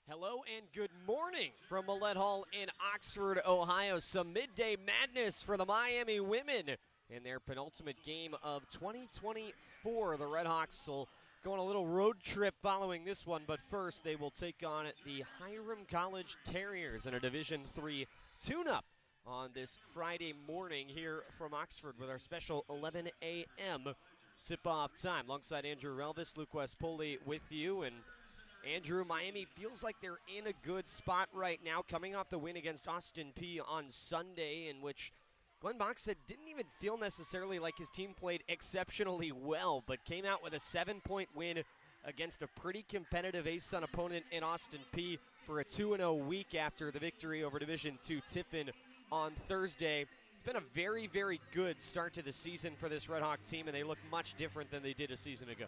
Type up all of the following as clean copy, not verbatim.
Hello and good morning from Millett Hall in Oxford, Ohio. Some midday madness for the Miami women in their penultimate game of 2024. The RedHawks will go on a little road trip following this one, but first they will take on the Hiram College Terriers in a Division III tune-up on this Friday morning here from Oxford with our special 11 a.m. tip-off time. Alongside Andrew Relvas, Poley with you, and Andrew, Miami feels like they're in a good spot right now, coming off the win against Austin Peay on Sunday, in which Glenn Bach said didn't even feel necessarily like his team played exceptionally well, but came out with a 7-point win against a pretty competitive A-Sun opponent in Austin Peay for a 2-0 week after the victory over Division II Tiffin on Thursday. It's been a very, very good start to the season for this RedHawk team, and they look much different than they did a season ago.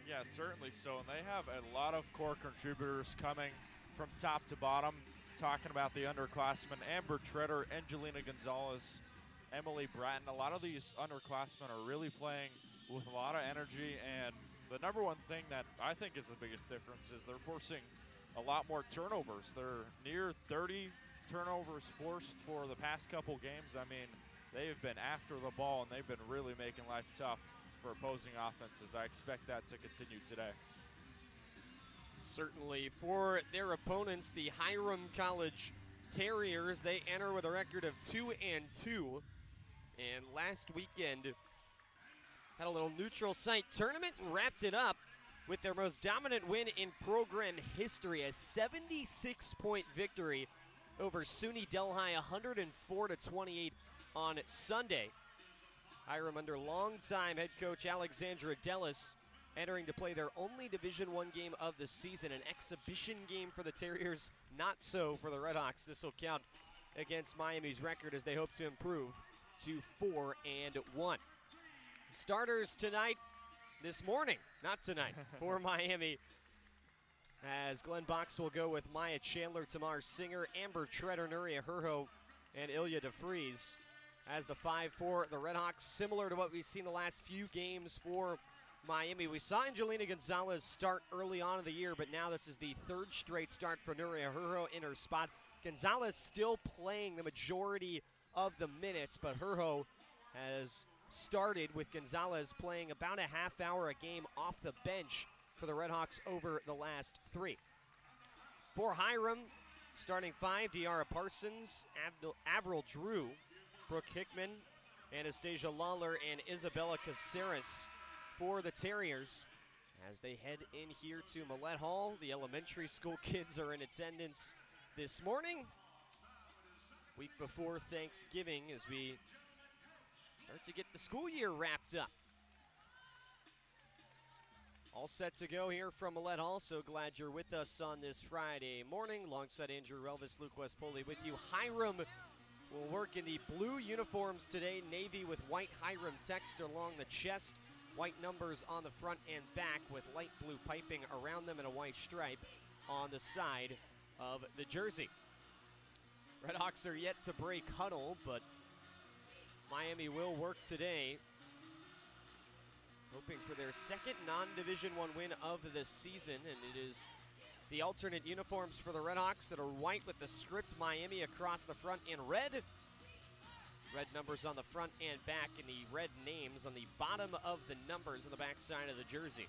Yeah, certainly so, and they have a lot of core contributors coming from top to bottom. Talking about the underclassmen, Amber Treader, Angelina Gonzalez, Emily Bratton. A lot of these underclassmen are really playing with a lot of energy, and the number one thing that I think is the biggest difference is they're forcing a lot more turnovers. They're near 30 turnovers forced for the past couple games. I mean, they've been after the ball, and they've been really making life tough for opposing offenses. I expect that to continue today. Certainly. For their opponents, the Hiram College Terriers, they enter with a record of 2-2, and last weekend had a little neutral site tournament and wrapped it up with their most dominant win in program history, a 76-point victory over SUNY Delhi, 104-28 on Sunday. Hiram, under longtime head coach Alexandra Dellis, entering to play their only Division I game of the season, an exhibition game for the Terriers, not so for the RedHawks. This will count against Miami's record as they hope to improve to 4-1. Starters tonight, this morning, not tonight, for Miami, as Glenn Bach will go with Maya Chandler, Tamar Singer, Amber Treader, Nuria Herho, and Ilya DeFries. As the 5-4, the RedHawks, similar to what we've seen the last few games for Miami. We saw Angelina Gonzalez start early on in the year, but now this is the third straight start for Nuria Herho in her spot. Gonzalez still playing the majority of the minutes, but Herho has started with Gonzalez playing about a half hour a game off the bench for the RedHawks over the last three. For Hiram, starting five, De'Ara Parsons, Avril Drew, Brooke Hickman, Anastasia Lawler, and Isabella Caceres for the Terriers as they head in here to Millett Hall. The elementary school kids are in attendance this morning, week before Thanksgiving, as we start to get the school year wrapped up. All set to go here from Millett Hall. So glad you're with us on this Friday morning. Alongside Andrew Relvas, Poley with you. Hiram will work in the blue uniforms today, navy with white Hiram text along the chest, white numbers on the front and back with light blue piping around them and a white stripe on the side of the jersey. RedHawks are yet to break huddle, but Miami will work today, hoping for their second non-Division I win of the season, and it is the alternate uniforms for the RedHawks that are white with the script Miami across the front in red. Red numbers on the front and back, and the red names on the bottom of the numbers on the back side of the jersey.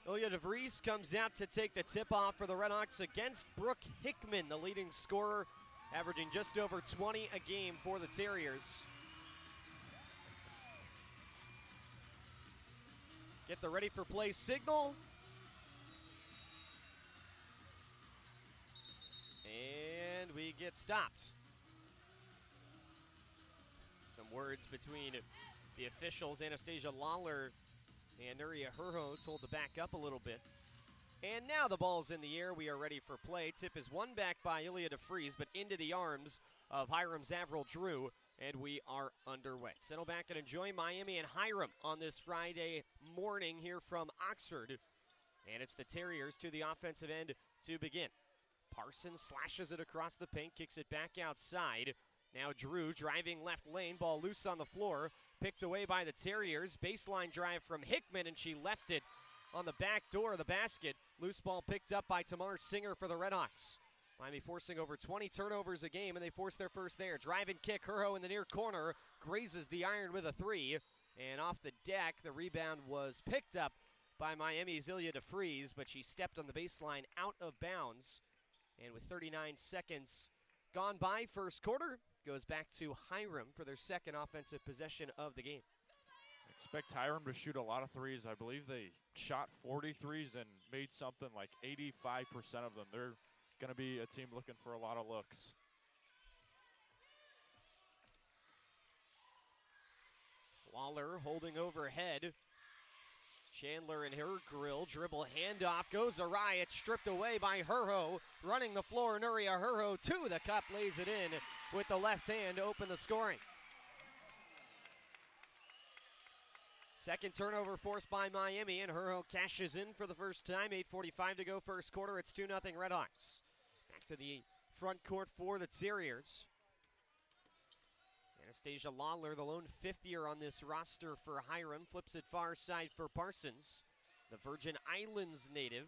Ilya DeVries comes out to take the tip-off for the RedHawks against Brooke Hickman, the leading scorer, averaging just over 20 a game for the Terriers. Get the ready for play signal. And we get stopped. Some words between the officials. Anastasia Lawler and Nuria Herho told to back up a little bit. And now the ball's in the air. We are ready for play. Tip is won back by Ilya DeFries, but into the arms of Hiram's Avril Drew, and we are underway. Settle back and enjoy Miami and Hiram on this Friday morning here from Oxford. And it's the Terriers to the offensive end to begin. Parsons slashes it across the paint, kicks it back outside. Now Drew driving left lane, ball loose on the floor. picked away by the Terriers. Baseline drive from Hickman, and she left it on the back door of the basket. Loose ball picked up by Tamar Singer for the RedHawks. Miami forcing over 20 turnovers a game, and they force their first there. Drive and kick, Herho in the near corner, grazes the iron with a three. And off the deck, the rebound was picked up by Miami's Ilya DeFries, but she stepped on the baseline out of bounds. And with 39 seconds gone by, first quarter goes back to Hiram for their second offensive possession of the game. Expect Hiram to shoot a lot of threes. I believe they shot 40 threes and made something like 85% of them. They're going to be a team looking for a lot of looks. Waller holding overhead. Chandler in her grill, dribble handoff, goes awry. It's stripped away by Herho. Running the floor, Nuria Herho to the cup, lays it in with the left hand to open the scoring. Second turnover forced by Miami, and Herho cashes in for the first time. 8:45 to go first quarter. It's 2-0 RedHawks. Back to the front court for the Terriers. Anastasia Lawler, the lone fifth-year on this roster for Hiram, flips it far side for Parsons. The Virgin Islands native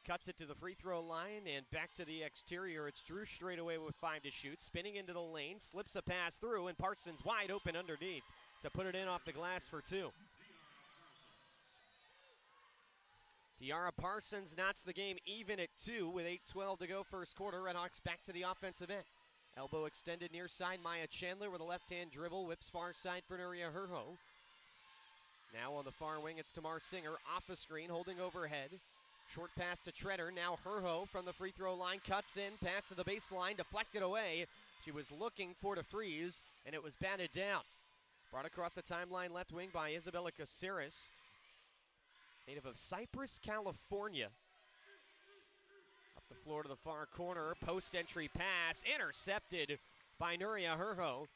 cuts it to the free throw line and back to the exterior. It's Drew straight away with 5 to shoot, spinning into the lane, slips a pass through, and Parsons wide open underneath to put it in off the glass for 2. Tiara Parsons knots the game even at 2 with 8:12 to go first quarter. RedHawks back to the offensive end. Elbow extended near side. Maya Chandler with a left-hand dribble. Whips far side for Nuria Herho. Now on the far wing, it's Tamar Singer. Off a screen, holding overhead. Short pass to Treader. Now Herho from the free throw line. Cuts in, pass to the baseline, deflected away. She was looking for DeFries, and it was batted down. Brought across the timeline left wing by Isabella Caceres. Native of Cypress, California. Up the floor to the far corner, post-entry pass, intercepted by Nuria Herho,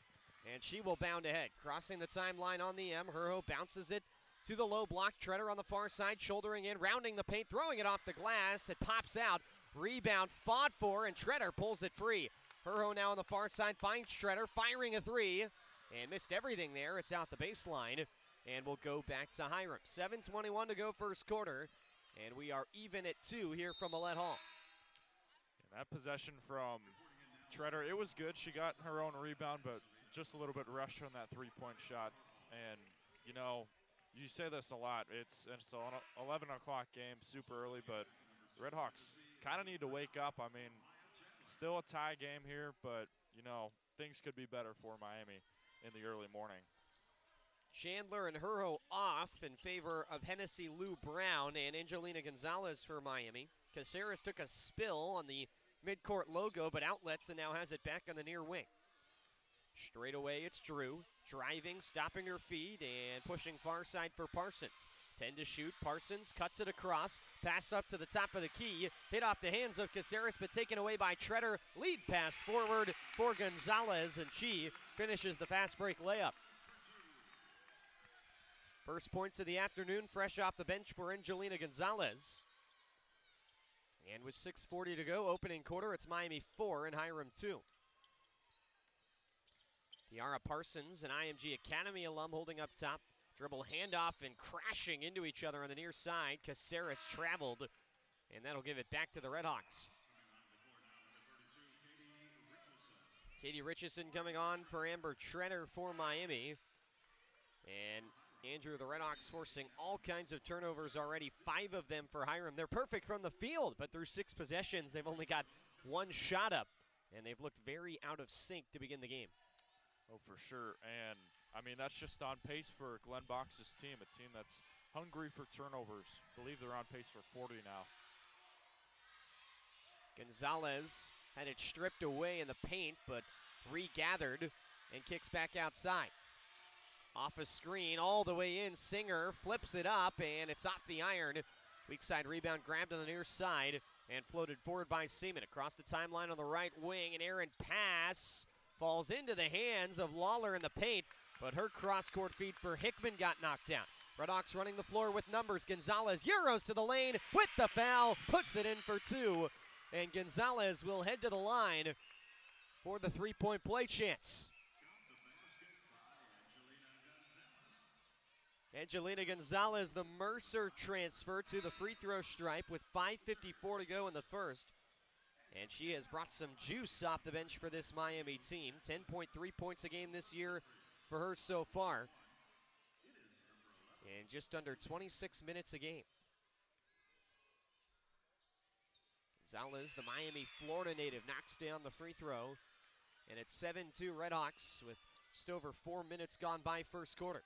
and she will bound ahead. Crossing the timeline on the M, Herho bounces it to the low block. Treader on the far side, shouldering in, rounding the paint, throwing it off the glass. It pops out, rebound fought for, and Treader pulls it free. Herho now on the far side, finds Treader, firing a three, and missed everything there. It's out the baseline, and we'll go back to Hiram. 7:21 to go first quarter, and we are even at 2 here from Millett Hall. That possession from Treader, it was good. She got her own rebound, but just a little bit rushed on that three-point shot. And, you know, you say this a lot. It's an 11 o'clock game, super early, but the RedHawks kind of need to wake up. I mean, still a tie game here, but, you know, things could be better for Miami in the early morning. Chandler and Herho off in favor of Hennessy Lou Brown and Angelina Gonzalez for Miami. Caceres took a spill on the midcourt logo, but outlets and now has it back on the near wing. Straight away, it's Drew. Driving, stopping her feet, and pushing far side for Parsons. 10 to shoot. Parsons cuts it across. Pass up to the top of the key. Hit off the hands of Caceres, but taken away by Treader. Lead pass forward for Gonzalez, and she finishes the fast break layup. First points of the afternoon, fresh off the bench for Angelina Gonzalez. And with 6:40 to go, opening quarter, it's Miami 4 and Hiram 2. Tiara Parsons, an IMG Academy alum, holding up top. Dribble handoff and crashing into each other on the near side. Caceres traveled, and that'll give it back to the RedHawks. Katie Richardson coming on for Amber Treader for Miami. And Andrew, the RedHawks forcing all kinds of turnovers already, 5 of them for Hiram. They're perfect from the field, but through 6 possessions, they've only got 1 shot up, and they've looked very out of sync to begin the game. Oh, for sure, and I mean, that's just on pace for Glenn Box's team, a team that's hungry for turnovers. I believe they're on pace for 40 now. Gonzalez had it stripped away in the paint, but regathered and kicks back outside. Off a screen, all the way in, Singer flips it up, and it's off the iron. Weak side rebound grabbed on the near side and floated forward by Seaman. Across the timeline on the right wing, an errant pass falls into the hands of Lawler in the paint, but her cross-court feed for Hickman got knocked down. RedHawks running the floor with numbers. Gonzalez Euros to the lane with the foul, puts it in for 2, and Gonzalez will head to the line for the three-point play chance. Angelina Gonzalez, the Mercer transfer to the free throw stripe with 5:54 to go in the first. And she has brought some juice off the bench for this Miami team. 10.3 points a game this year for her so far. And just under 26 minutes a game. Gonzalez, the Miami, Florida native, knocks down the free throw. And it's 7-2 RedHawks with just over 4 minutes gone by first quarter.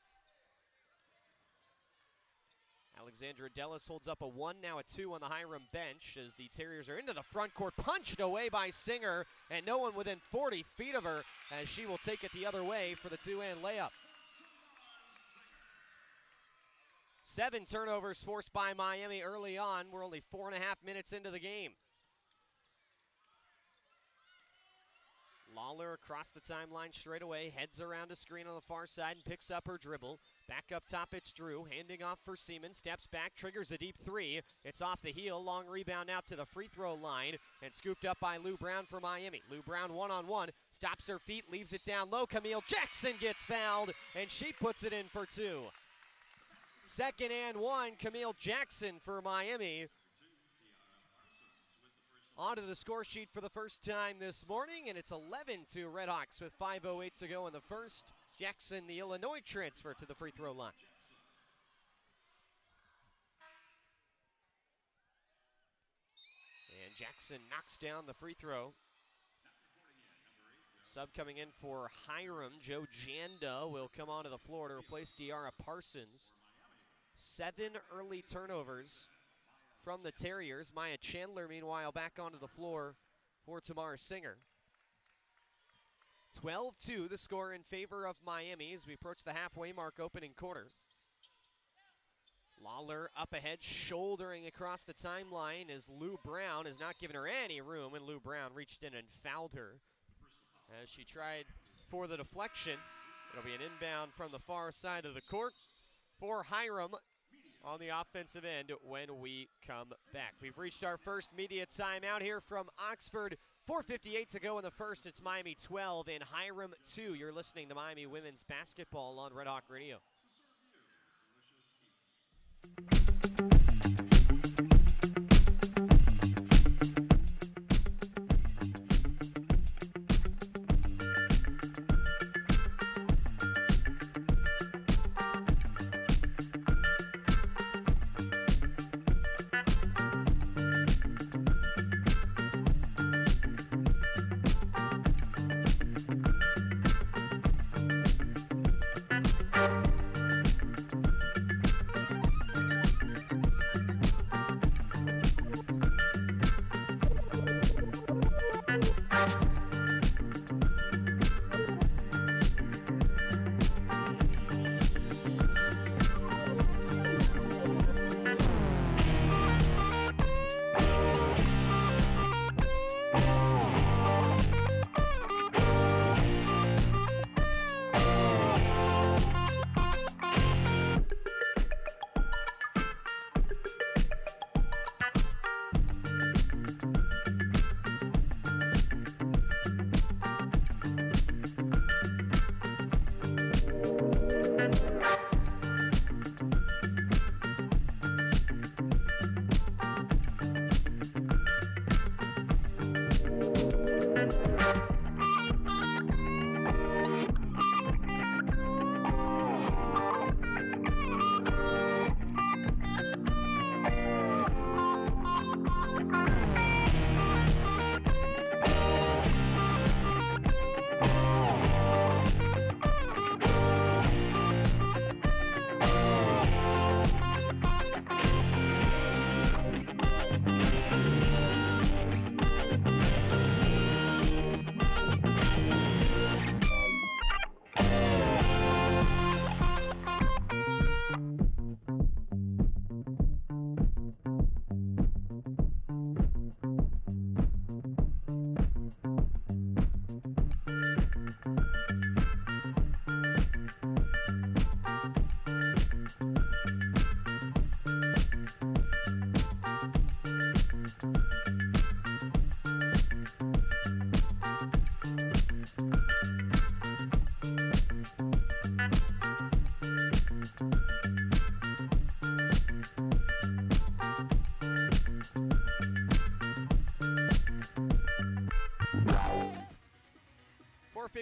Alexandra Dellis holds up a 1, now a 2 on the Hiram bench as the Terriers are into the front court, punched away by Singer, and no one within 40 feet of her as she will take it the other way for the two-hand layup. 7 turnovers forced by Miami early on. We're only 4.5 minutes into the game. Lawler across the timeline straight away, heads around a screen on the far side and picks up her dribble. Back up top, it's Drew, handing off for Seaman, steps back, triggers a deep three. It's off the heel, long rebound out to the free throw line, and scooped up by Lou Brown for Miami. Lou Brown one-on-one, stops her feet, leaves it down low. Camille Jackson gets fouled, and she puts it in for 2. Second and 1, Camille Jackson for Miami. Onto the score sheet for the first time this morning, and it's 11-2 RedHawks with 5:08 to go in the first. Jackson, the Illinois transfer, to the free throw line. And Jackson knocks down the free throw. Sub coming in for Hiram, Joe Janda will come onto the floor to replace De'Ara Parsons. 7 early turnovers from the Terriers. Maya Chandler, meanwhile, back onto the floor for Tamara Singer. 12-2, the score in favor of Miami as we approach the halfway mark opening quarter. Lawler up ahead, shouldering across the timeline as Lou Brown has not given her any room, and Lou Brown reached in and fouled her as she tried for the deflection. It'll be an inbound from the far side of the court for Hiram on the offensive end when we come back. We've reached our first media timeout here from Oxford. 4:58 to go in the first. It's Miami 12 and Hiram 2. You're listening to Miami women's basketball on Red Hawk Radio.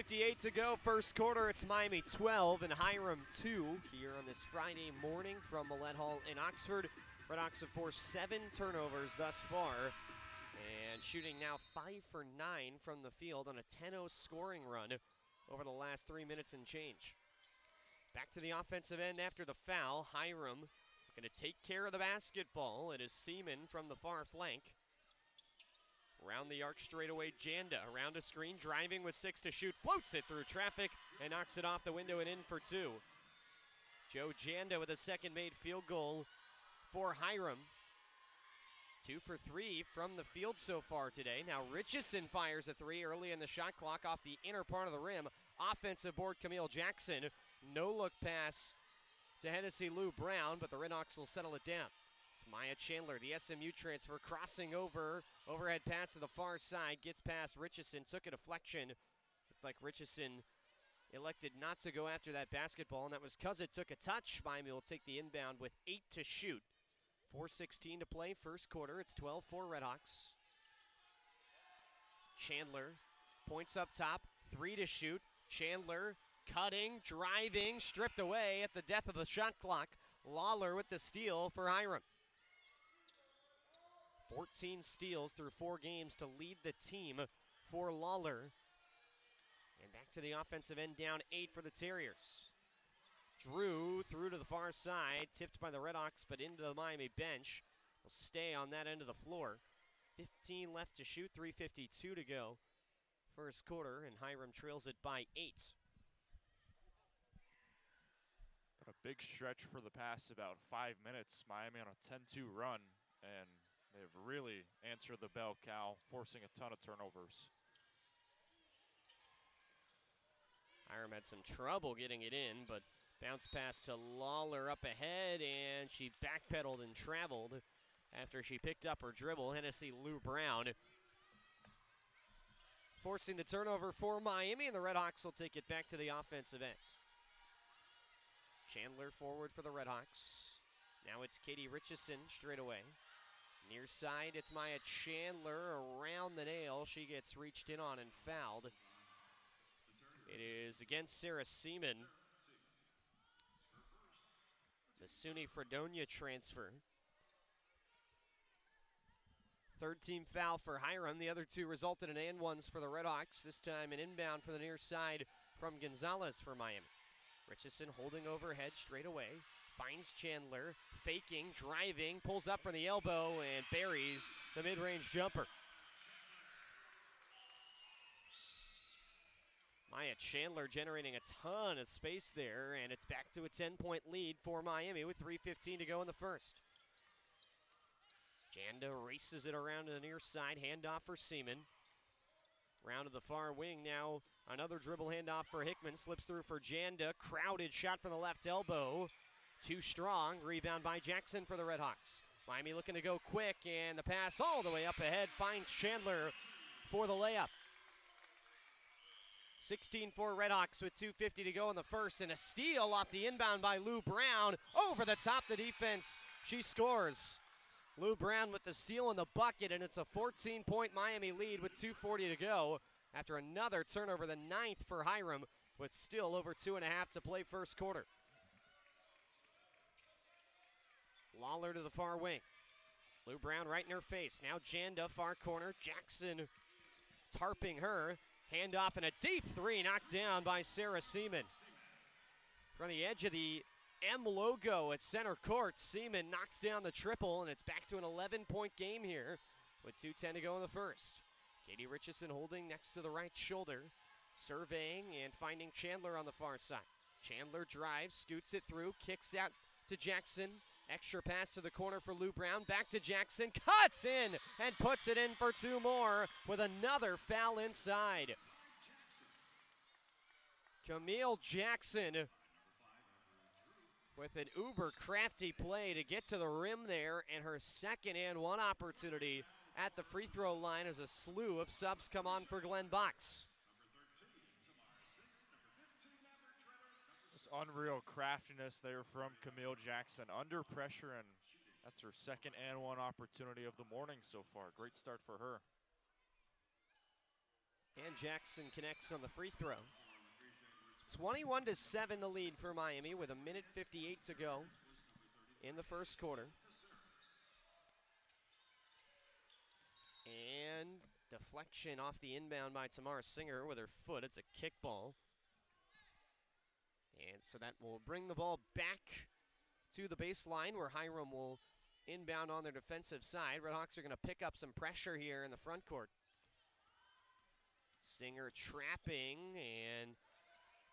2:58 to go, first quarter. It's Miami 12 and Hiram 2 here on this Friday morning from Millett Hall in Oxford. RedHawks have forced 7 turnovers thus far and shooting now 5 for 9 from the field on a 10-0 scoring run over the last 3 minutes and change. Back to the offensive end after the foul. Hiram going to take care of the basketball. It is Seaman from the far flank. Around the arc straightaway, Janda around a screen, driving with 6 to shoot, floats it through traffic and knocks it off the window and in for 2. Joe Janda with a second made field goal for Hiram. 2 for 3 from the field so far today. Now Richardson fires a 3 early in the shot clock off the inner part of the rim. Offensive board, Camille Jackson. No look pass to Hennessy Lou Brown, but the RedHawks will settle it down. It's Maya Chandler, the SMU transfer, crossing over. Overhead pass to the far side, gets past Richardson, took a deflection. Looks like Richardson elected not to go after that basketball, and that was because it took a touch. Miami will take the inbound with 8 to shoot. 4:16 to play, first quarter. It's 12-4 RedHawks. Chandler points up top, 3 to shoot. Chandler cutting, driving, stripped away at the death of the shot clock. Lawler with the steal for Hiram. 14 steals through 4 games to lead the team for Lawler. And back to the offensive end, down 8 for the Terriers. Drew through to the far side, tipped by the RedHawks, but into the Miami bench. Will stay on that end of the floor. 15 left to shoot, 3:52 to go. First quarter, and Hiram trails it by 8. Got a big stretch for the past about 5 minutes. Miami on a 10-2 run, and they've really answered the bell cow, forcing a ton of turnovers. Hiram had some trouble getting it in, but bounce pass to Lawler up ahead, and she backpedaled and traveled after she picked up her dribble. Hennessy Lou Brown forcing the turnover for Miami, and the RedHawks will take it back to the offensive end. Chandler forward for the RedHawks. Now it's Katie Richardson straight away. Near side, it's Maya Chandler around the nail. She gets reached in on and fouled. It is against Sarah Seaman, the SUNY Fredonia transfer. Third team foul for Hiram. The other 2 resulted in and-ones for the RedHawks. This time an inbound for the near side from Gonzalez for Miami. Richardson holding overhead straight away. Finds Chandler, faking, driving, pulls up from the elbow and buries the mid-range jumper. Maya Chandler generating a ton of space there, and it's back to a 10-point lead for Miami with 3:15 to go in the first. Janda races it around to the near side, handoff for Seaman. Round to the far wing now, another dribble handoff for Hickman, slips through for Janda, crowded shot from the left elbow. Too strong, rebound by Jackson for the RedHawks. Miami looking to go quick, and the pass all the way up ahead finds Chandler for the layup. 16-4 RedHawks with 2:50 to go in the first, and a steal off the inbound by Lou Brown. Over the top the defense, she scores. Lou Brown with the steal in the bucket, and it's a 14-point Miami lead with 2:40 to go after another turnover, the 9th for Hiram, with still over 2.5 to play first quarter. Lawler to the far wing. Lou Brown right in her face. Now Janda, far corner. Jackson tarping her. Handoff and a deep 3 knocked down by Sarah Seaman. From the edge of the M logo at center court, Seaman knocks down the triple, and it's back to an 11-point game here with 2:10 to go in the first. Katie Richardson holding next to the right shoulder, surveying and finding Chandler on the far side. Chandler drives, scoots it through, kicks out to Jackson. Extra pass to the corner for Lou Brown. Back to Jackson, cuts in and puts it in for 2 more with another foul inside. Camille Jackson with an uber crafty play to get to the rim there, and her second and 1 opportunity at the free throw line as a slew of subs come on for Glenn Box. Unreal craftiness there from Camille Jackson under pressure, and that's her second and 1 opportunity of the morning so far. Great start for her. And Jackson connects on the free throw. 21-7 the lead for Miami with 1:58 to go in the first quarter. And deflection off the inbound by Tamara Singer with her foot. It's a kickball. And so that will bring the ball back to the baseline where Hiram will inbound on their defensive side. RedHawks are going to pick up some pressure here in the front court. Singer trapping, and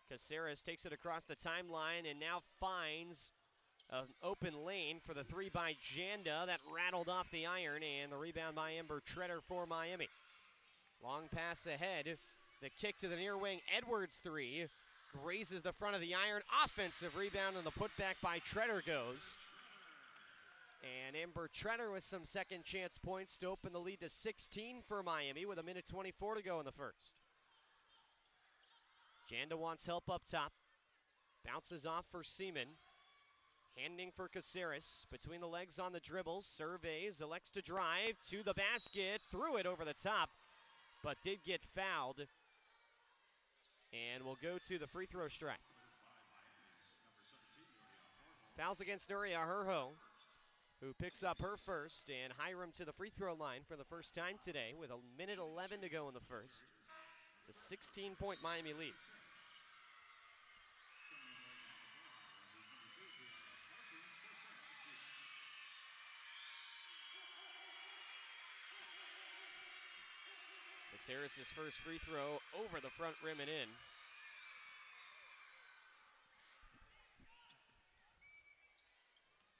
Caceres takes it across the timeline and now finds an open lane for the three by Janda. That rattled off the iron, and the rebound by Amber Treader for Miami. Long pass ahead. The kick to the near wing. Edwards three. Grazes the front of the iron. Offensive rebound, and the putback by Treader goes. And Amber Treader with some second chance points to open the lead to 16 for Miami with 1:24 to go in the first. Janda wants help up top. Bounces off for Seaman. Handing for Caceres. Between the legs on the dribble. Surveys, elects to drive to the basket. Threw it over the top, but did get fouled. And will go to the free throw strike. Fouls against Nuria Herho, who picks up her first, and Hiram to the free throw line for the first time today with 1:11 to go in the first. It's a 16-point Miami lead. Caceres' first free throw over the front rim and in.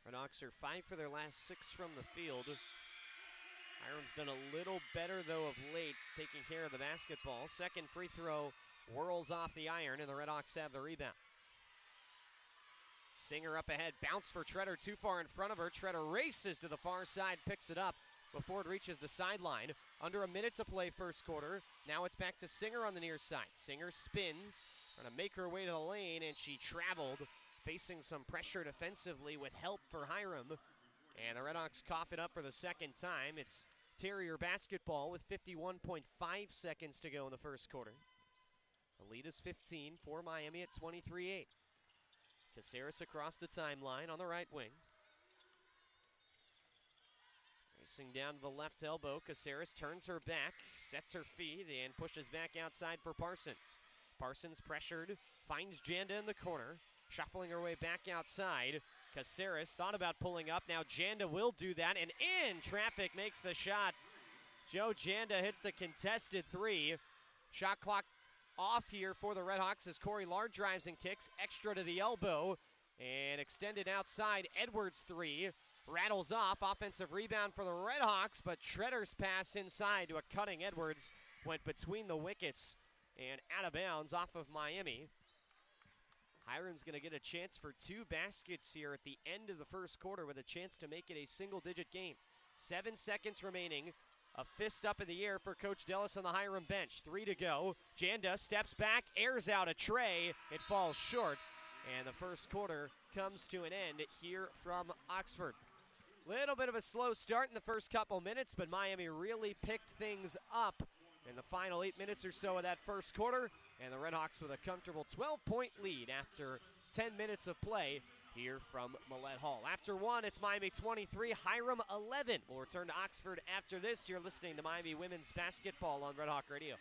RedHawks are 5 for their last 6 from the field. Hiram's done a little better, though, of late, taking care of the basketball. Second free throw whirls off the iron, and the RedHawks have the rebound. Singer up ahead, bounce for Treader, too far in front of her. Treader races to the far side, picks it up before it reaches the sideline. Under a minute to play first quarter. Now it's back to Singer on the near side. Singer spins, trying to make her way to the lane, and she traveled, facing some pressure defensively with help for Hiram. And the RedHawks cough it up for the second time. It's Terrier basketball with 51.5 seconds to go in the first quarter. The lead is 15 for Miami at 23-8. Caceres across the timeline on the right wing. Racing down to the left elbow, Caceres turns her back, sets her feet, and pushes back outside for Parsons. Parsons pressured, finds Janda in the corner, shuffling her way back outside. Caceres thought about pulling up. Now Janda will do that, and in traffic makes the shot. Joe Janda hits the contested three. Shot clock off here for the RedHawks as Corey Lard drives and kicks. Extra to the elbow, and extended outside. Edwards three. Rattles off. Offensive rebound for the RedHawks, but Treader's pass inside to a cutting Edwards went between the wickets and out of bounds off of Miami. Hiram's going to get a chance for 2 baskets here at the end of the first quarter with a chance to make it a single-digit game. 7 seconds remaining. A fist up in the air for Coach Dellis on the Hiram bench. 3 to go. Janda steps back, airs out a tray. It falls short, and the first quarter comes to an end here from Oxford. Little bit of a slow start in the first couple minutes, but Miami really picked things up in the final 8 minutes or so of that first quarter, and the RedHawks with a comfortable 12-point lead after 10 minutes of play here from Millett Hall. After 1, it's Miami 23, Hiram 11. We'll return to Oxford after this. You're listening to Miami Women's Basketball on RedHawk Radio.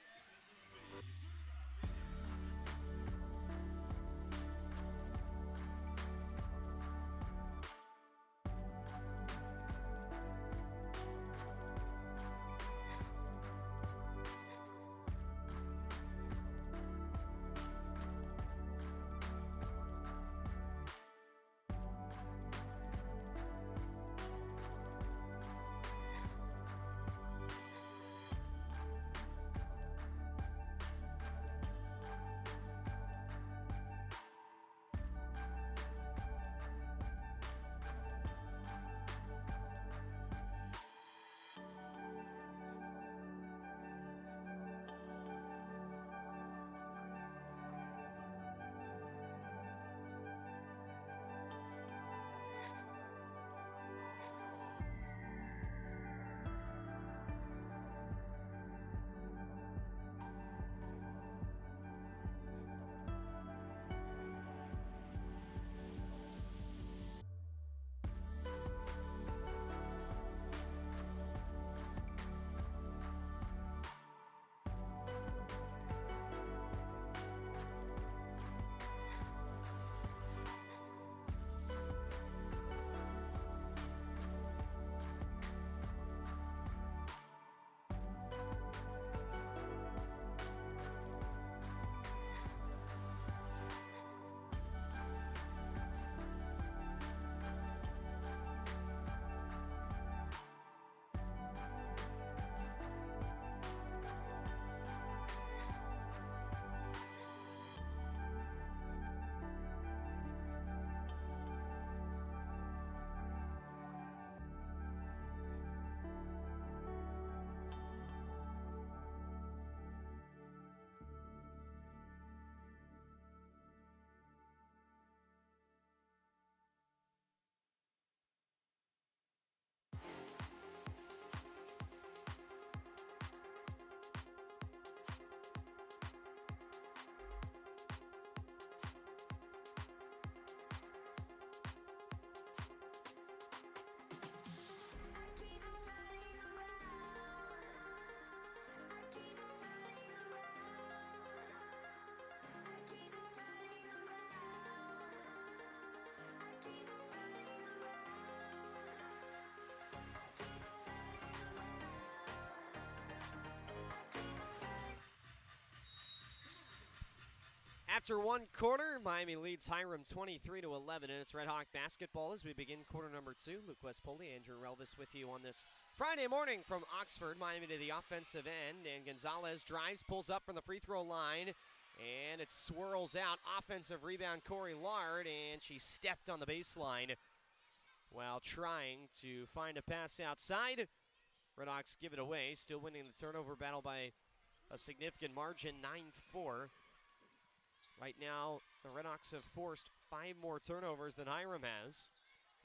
After one quarter, Miami leads Hiram 23-11, and it's RedHawk basketball as we begin quarter number 2. Luke West Poley, Andrew Relvas with you on this Friday morning from Oxford. Miami to the offensive end, and Gonzalez drives, pulls up from the free throw line, and it swirls out. Offensive rebound, Corey Lard, and she stepped on the baseline while trying to find a pass outside. RedHawks give it away, still winning the turnover battle by a significant margin, 9-4. Right now, the RedHawks have forced 5 more turnovers than Hiram has,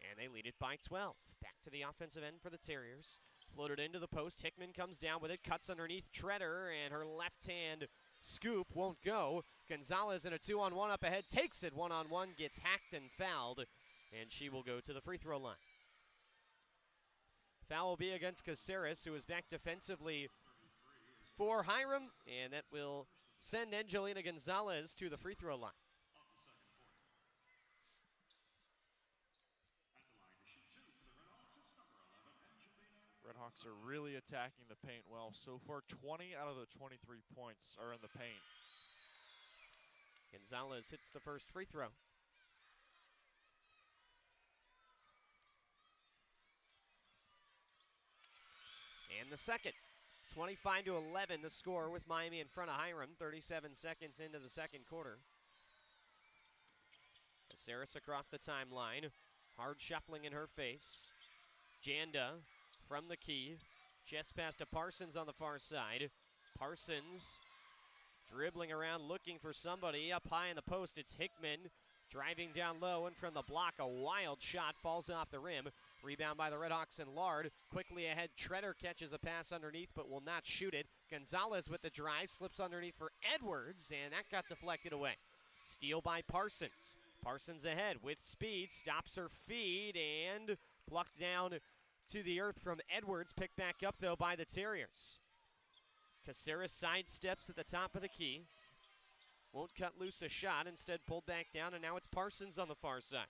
and they lead it by 12. Back to the offensive end for the Terriers. Floated into the post. Hickman comes down with it, cuts underneath Treader, and her left-hand scoop won't go. Gonzalez in a 2-on-1 up ahead, takes it 1-on-1, gets hacked and fouled, and she will go to the free throw line. Foul will be against Caceres, who is back defensively for Hiram, and that will send Angelina Gonzalez to the free throw line. RedHawks are really attacking the paint well. So far, 20 out of the 23 points are in the paint. Gonzalez hits the first free throw. And the second. 25-11 the score with Miami in front of Hiram. 37 seconds into the second quarter. Caceres across the timeline. Hard shuffling in her face. Janda from the key. Chest pass to Parsons on the far side. Parsons dribbling around looking for somebody. Up high in the post, it's Hickman driving down low, and from the block, a wild shot falls off the rim. Rebound by the RedHawks and Lard. Quickly ahead, Treader catches a pass underneath but will not shoot it. Gonzalez with the drive, slips underneath for Edwards, and that got deflected away. Steal by Parsons. Parsons ahead with speed, stops her feet, and plucked down to the earth from Edwards. Picked back up, though, by the Terriers. Caceres sidesteps at the top of the key. Won't cut loose a shot, instead pulled back down, and now it's Parsons on the far side.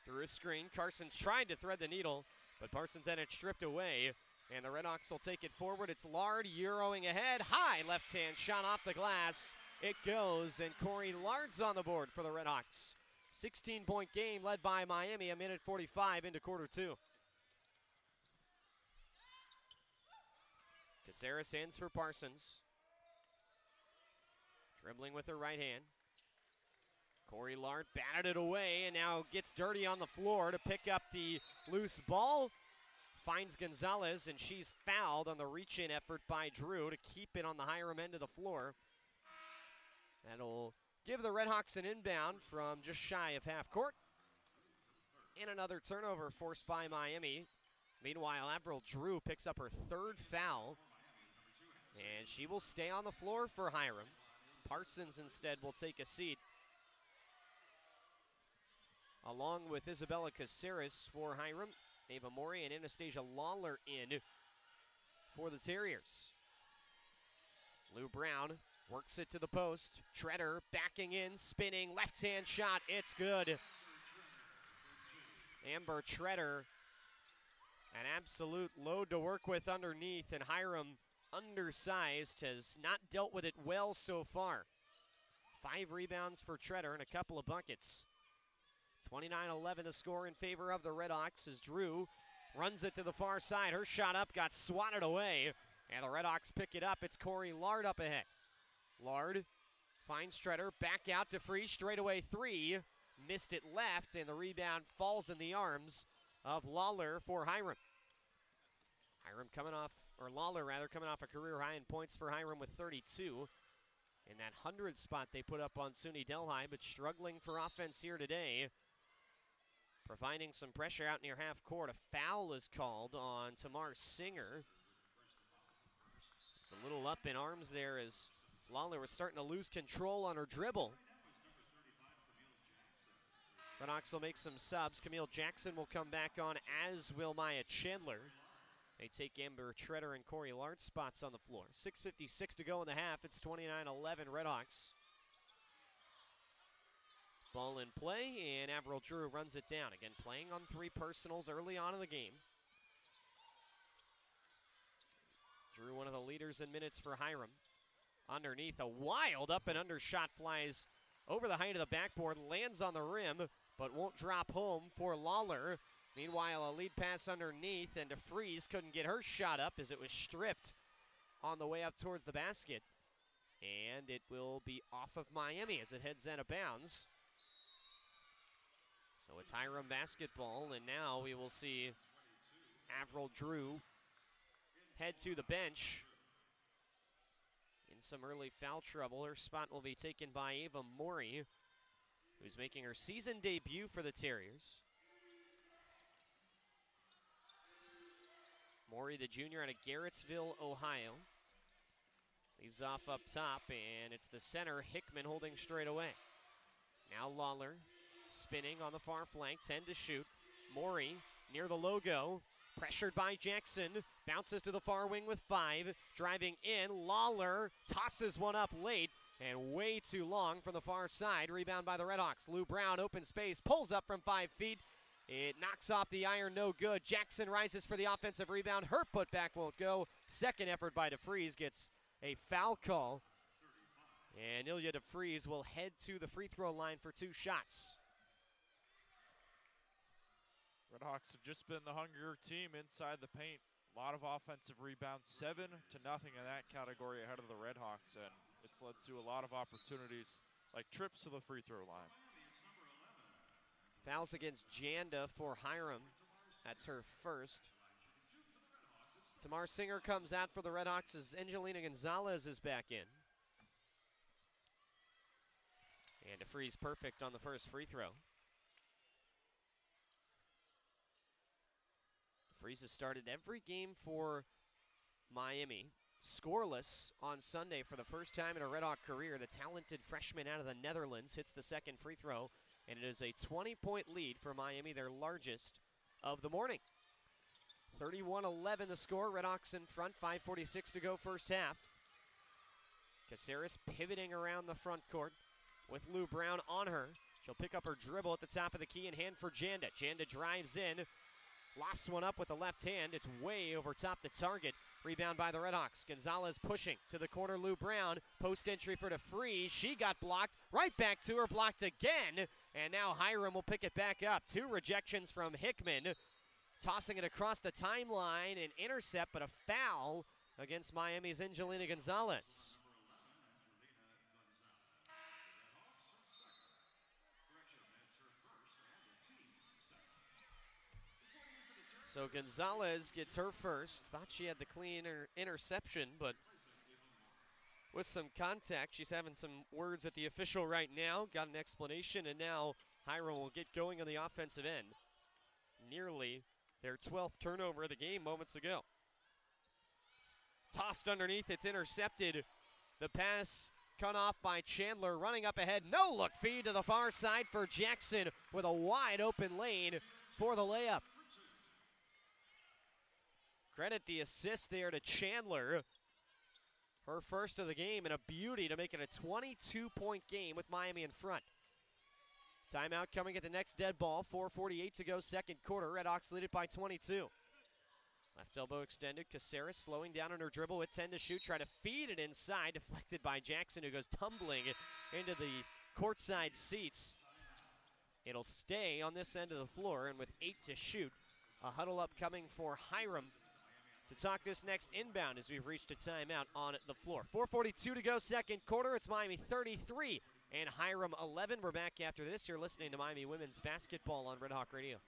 Through a screen, Carson's tried to thread the needle, but Parsons had it stripped away, and the RedHawks will take it forward. It's Lard Euroing ahead. High left-hand shot off the glass. It goes, and Corey Lard's on the board for the RedHawks. 16-point game led by Miami, a minute 45 into quarter 2. Caceres hands for Parsons. Dribbling with her right hand. Corey Lard batted it away and now gets dirty on the floor to pick up the loose ball. Finds Gonzalez, and she's fouled on the reach-in effort by Drew to keep it on the Hiram end of the floor. That'll give the RedHawks an inbound from just shy of half court. And another turnover forced by Miami. Meanwhile, Avril Drew picks up her 3rd foul, and she will stay on the floor for Hiram. Parsons instead will take a seat, along with Isabella Caceres for Hiram. Ava Mori and Anastasia Lawler in for the Terriers. Lou Brown works it to the post. Treader backing in, spinning, left-hand shot. It's good. Amber Treader, an absolute load to work with underneath, and Hiram, undersized, has not dealt with it well so far. 5 rebounds for Treader and a couple of buckets. 29-11 the score in favor of the RedHawks as Drew runs it to the far side. Her shot up got swatted away, and the RedHawks pick it up. It's Corey Lard up ahead. Lard finds Treader, back out to free, straightaway 3. Missed it left, and the rebound falls in the arms of Lawler for Hiram. Lawler coming off a career high in points for Hiram with 32. In that 100 spot they put up on SUNY Delhi, but struggling for offense here today. Providing some pressure out near half court. A foul is called on Tamar Singer. It's a little up in arms there as Lawler was starting to lose control on her dribble. RedHawks will make some subs. Camille Jackson will come back on, as will Maya Chandler. They take Amber Treader and Corey Lard spots on the floor. 6:56 to go in the half. It's 29-11 RedHawks. Ball in play, and Avril Drew runs it down. Again, playing on 3 personals early on in the game. Drew, one of the leaders in minutes for Hiram. underneath. A wild up and under shot flies over the height of the backboard, lands on the rim, but won't drop home for Lawler. Meanwhile, a lead pass underneath, and DeFries couldn't get her shot up as it was stripped on the way up towards the basket. And it will be off of Miami as it heads out of bounds. So it's Hiram basketball, and now we will see Avril Drew head to the bench in some early foul trouble. Her spot will be taken by Ava Morey, who's making her season debut for the Terriers. Morey, the junior out of Garrettsville, Ohio. Leaves off up top, and it's the center, Hickman, holding straight away. Now Lawler spinning on the far flank, 10 to shoot. Morey near the logo, pressured by Jackson, bounces to the far wing with 5, driving in. Lawler tosses one up late and way too long from the far side. Rebound by the RedHawks. Lou Brown, open space, pulls up from 5 feet. It knocks off the iron, no good. Jackson rises for the offensive rebound. Her putback won't go. Second effort by DeFries gets a foul call. And Ilya DeFries will head to the free throw line for 2 shots. RedHawks have just been the hungrier team inside the paint. A lot of offensive rebounds, 7-0 in that category ahead of the RedHawks, and it's led to a lot of opportunities like trips to the free throw line. Fouls against Janda for Hiram. That's her first. Tamar Singer comes out for the RedHawks as Angelina Gonzalez is back in. And DeFries perfect on the first free throw. DeFries has started every game for Miami. Scoreless on Sunday for the first time in a RedHawk career. The talented freshman out of the Netherlands hits the second free throw, and it is a 20-point lead for Miami, their largest of the morning. 31-11 the score. RedHawks in front, 5:46 to go first half. Caceres pivoting around the front court with Lou Brown on her. She'll pick up her dribble at the top of the key and hand for Janda. Janda drives in, lofts one up with the left hand. It's way over top the target. Rebound by the RedHawks. Gonzalez pushing to the corner. Lou Brown, post entry for DeFries. She got blocked. Right back to her, blocked again. And now Hiram will pick it back up. 2 rejections from Hickman. Tossing it across the timeline, an intercept, but a foul against Miami's Angelina Gonzalez. So Gonzalez gets her first. Thought she had the clean interception, but with some contact. She's having some words with the official right now. Got an explanation, and now Hiram will get going on the offensive end. Nearly their 12th turnover of the game moments ago. Tossed underneath, it's intercepted. The pass cut off by Chandler, running up ahead. No look feed to the far side for Jackson with a wide open lane for the layup. Credit the assist there to Chandler. Her first of the game, and a beauty to make it a 22-point game with Miami in front. Timeout coming at the next dead ball. 4:48 to go, second quarter. RedHawks lead it by 22. Left elbow extended. Caceres slowing down on her dribble with 10 to shoot. Try to feed it inside. Deflected by Jackson, who goes tumbling into the courtside seats. It'll stay on this end of the floor, and with 8 to shoot, a huddle up coming for Hiram to talk this next inbound as we've reached a timeout on the floor. 4:42 to go, second quarter. It's Miami 33 and Hiram 11. We're back after this. You're listening to Miami Women's Basketball on RedHawk Radio.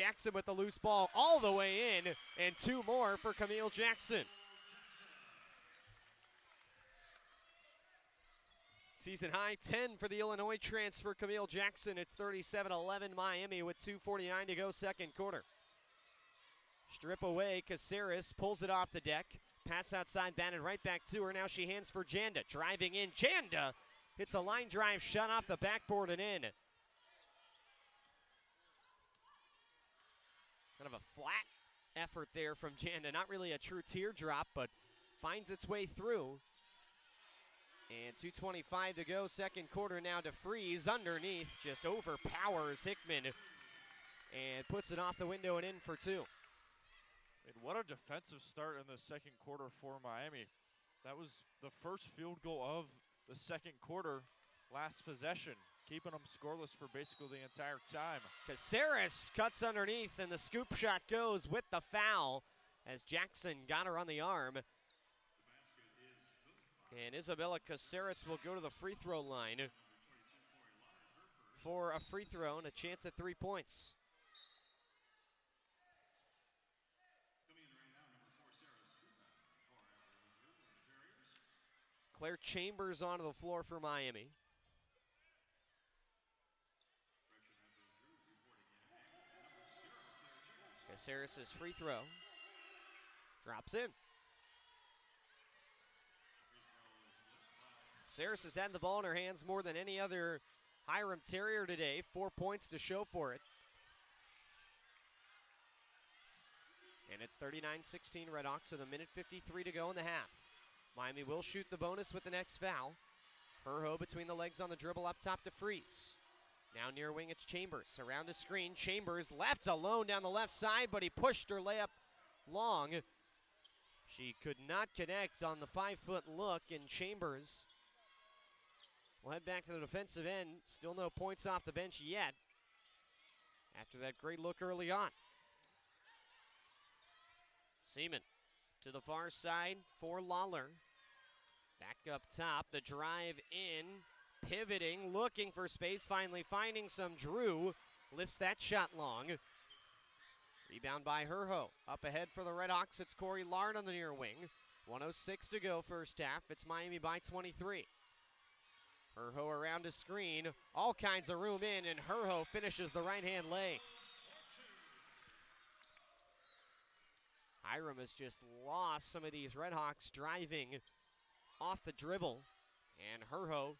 Jackson with the loose ball all the way in, and 2 more for Camille Jackson. Season high 10 for the Illinois transfer Camille Jackson. It's 37-11 Miami with 2:49 to go, second quarter. Strip away, Caceres pulls it off the deck. Pass outside, batted right back to her. Now she hands for Janda. Driving in, Janda hits a line drive shot off the backboard and in. Kind of a flat effort there from Janda. Not really a true teardrop, but finds its way through. And 2:25 to go, second quarter now. DeFries underneath, just overpowers Hickman and puts it off the window and in for 2. And what a defensive start in the second quarter for Miami. That was the first field goal of the second quarter, last possession, keeping them scoreless for basically the entire time. Caceres cuts underneath, and the scoop shot goes with the foul as Jackson got her on the arm. And Isabella Caceres will go to the free throw line for a free throw and a chance at 3 points. Claire Chambers onto the floor for Miami. Caceres' free throw drops in. Caceres has had the ball in her hands more than any other Hiram Terrier today. 4 points to show for it. And it's 39-16 RedHawks with 1:53 to go in the half. Miami will shoot the bonus with the next foul. Herho between the legs on the dribble up top to Freeze. Now near wing, it's Chambers. Around the screen, Chambers left alone down the left side, but he pushed her layup long. She could not connect on the 5-foot look, and Chambers will head back to the defensive end. Still no points off the bench yet after that great look early on. Seaman to the far side for Lawler. Back up top, the drive in, pivoting, looking for space, finally finding some. Drew lifts that shot long. Rebound by Herho. Up ahead for the RedHawks, it's Corey Lard on the near wing. 1:06 to go first half. It's Miami by 23. Herho around a screen, all kinds of room in, and Herho finishes the right-hand lay. Hiram has just lost some of these RedHawks driving off the dribble, and Herho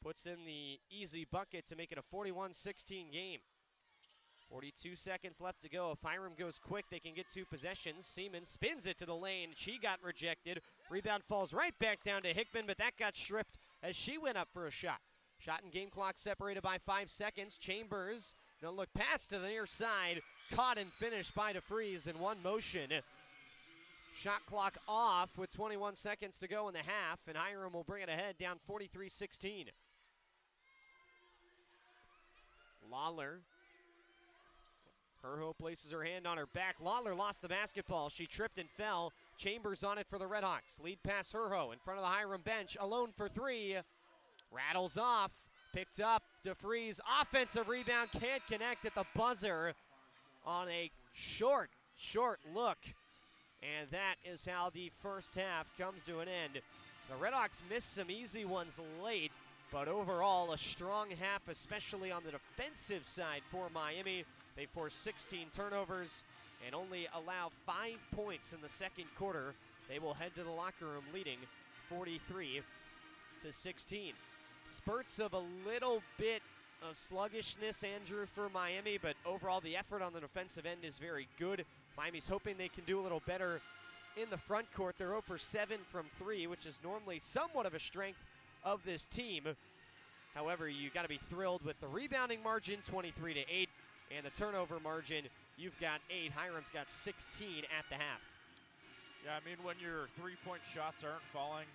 puts in the easy bucket to make it a 41-16 game. 42 seconds left to go. If Hiram goes quick, they can get 2 possessions. Seaman spins it to the lane. She got rejected. Rebound falls right back down to Hickman, but that got stripped as she went up for a shot. Shot and game clock separated by 5 seconds. Chambers, no look pass to the near side. Caught and finished by DeFries in one motion. Shot clock off with 21 seconds to go in the half, and Hiram will bring it ahead, down 43-16. Lawler. Herho places her hand on her back. Lawler lost the basketball. She tripped and fell. Chambers on it for the RedHawks. Lead pass Herho in front of the Hiram bench. Alone for 3. Rattles off. Picked up. DeFries. Offensive rebound. Can't connect at the buzzer on a short look. And that is how the first half comes to an end. So the RedHawks missed some easy ones late, but overall a strong half, especially on the defensive side for Miami. They force 16 turnovers and only allow 5 points in the second quarter. They will head to the locker room leading 43-16. Spurts of a little bit of sluggishness, Andrew, for Miami, but overall the effort on the defensive end is very good. Miami's hoping they can do a little better in the front court. They're 0 for 7 from 3, which is normally somewhat of a strength of this team. However, you got to be thrilled with the rebounding margin, 23-8, and the turnover margin, you've got 8. Hiram's got 16 at the half. Yeah, I mean, when your three-point shots aren't falling,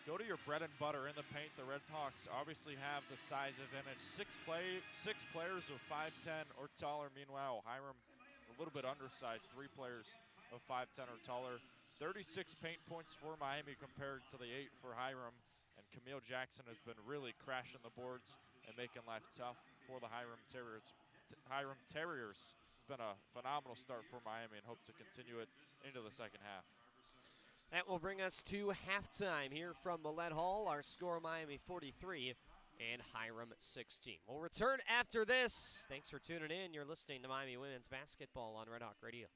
go to your bread and butter in the paint. The RedHawks obviously have the size advantage. Six players of 5'10" or taller. Meanwhile, Hiram a little bit undersized, 3 players of 5'10" or taller. 36 paint points for Miami compared to the 8 for Hiram. And Camille Jackson has been really crashing the boards and making life tough for the Hiram Terriers. been a phenomenal start for Miami and hope to continue it into the second half. That will bring us to halftime here from Millett Hall. Our score, Miami 43 and Hiram 16. We'll return after this. Thanks for tuning in. You're listening to Miami Women's Basketball on Red Hawk Radio.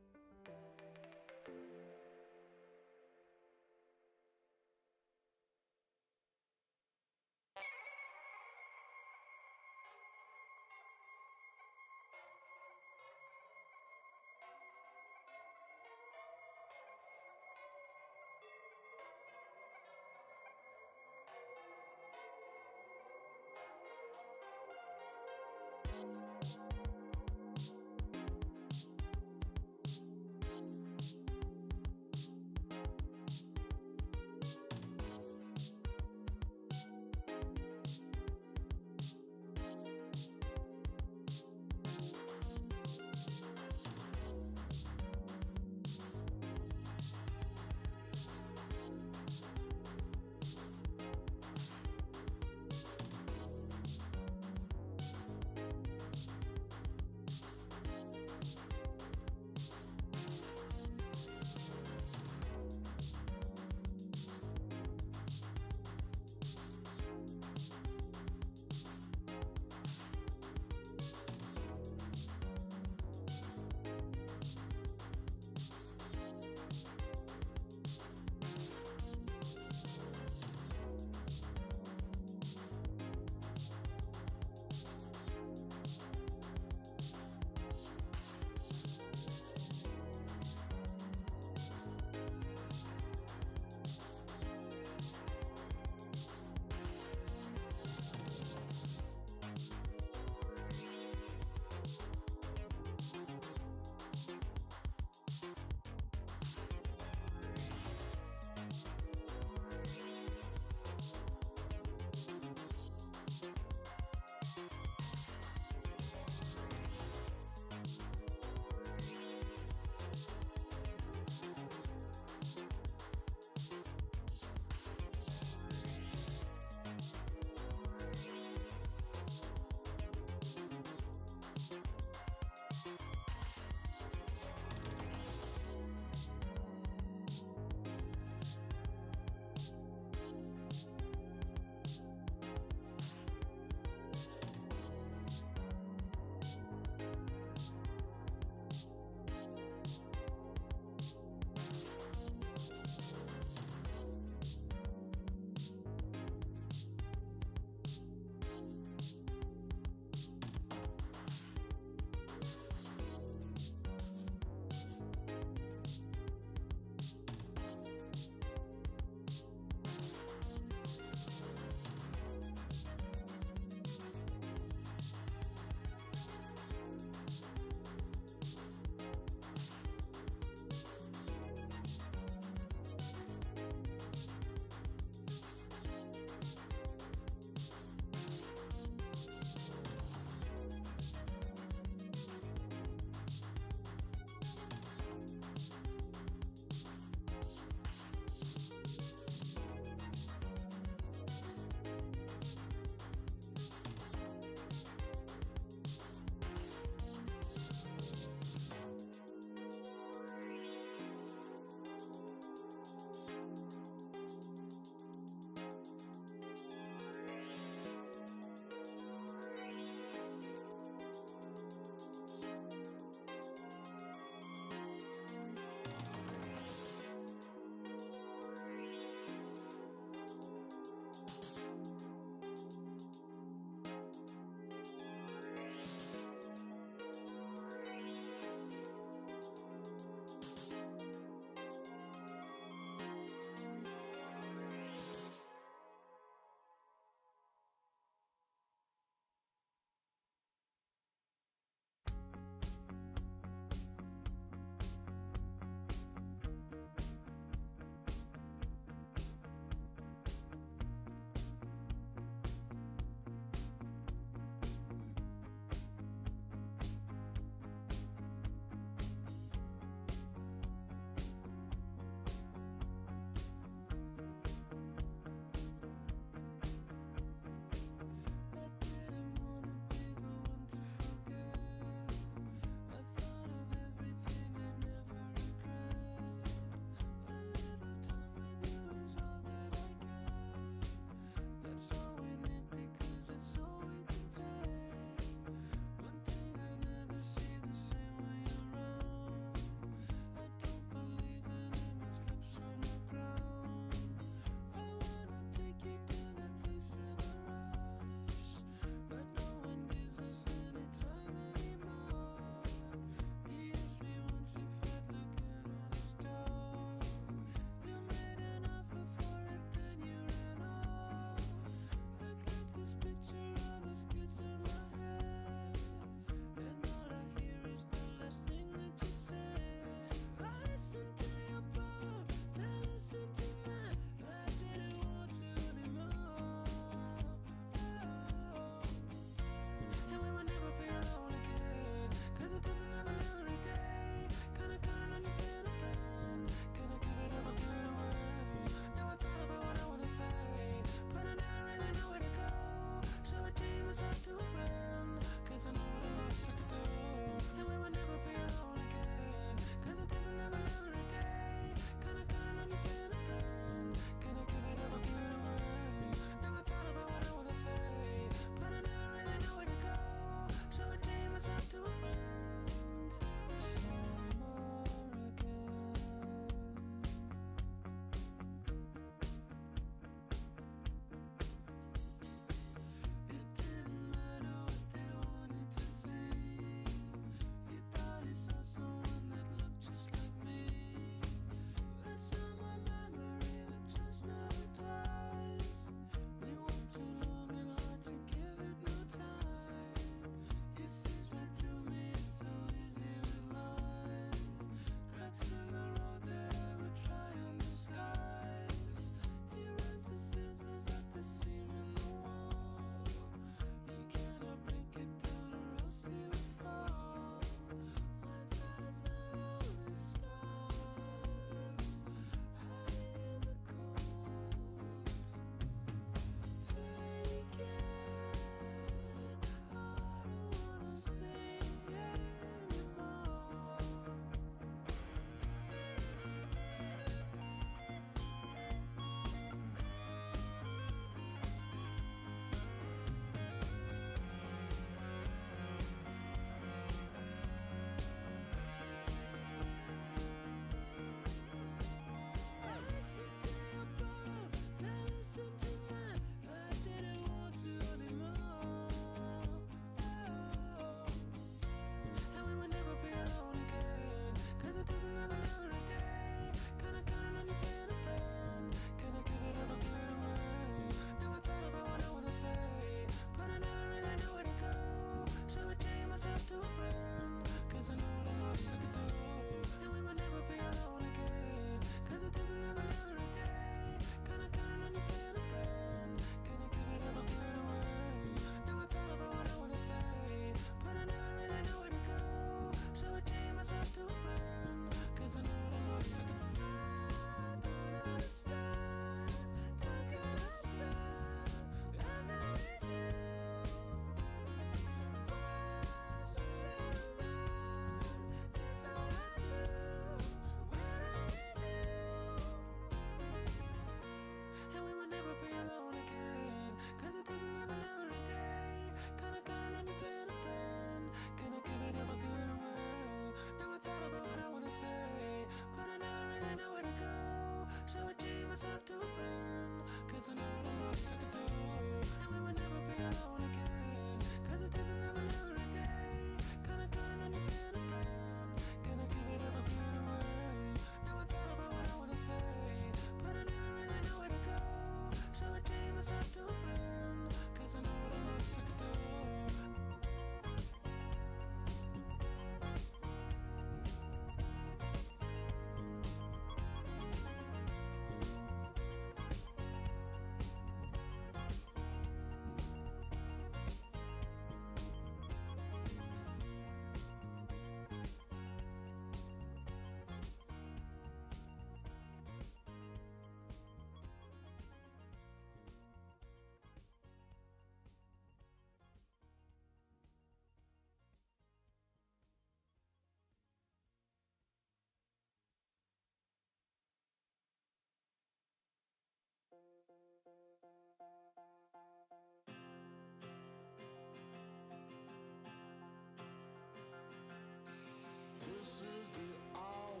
This is the hour,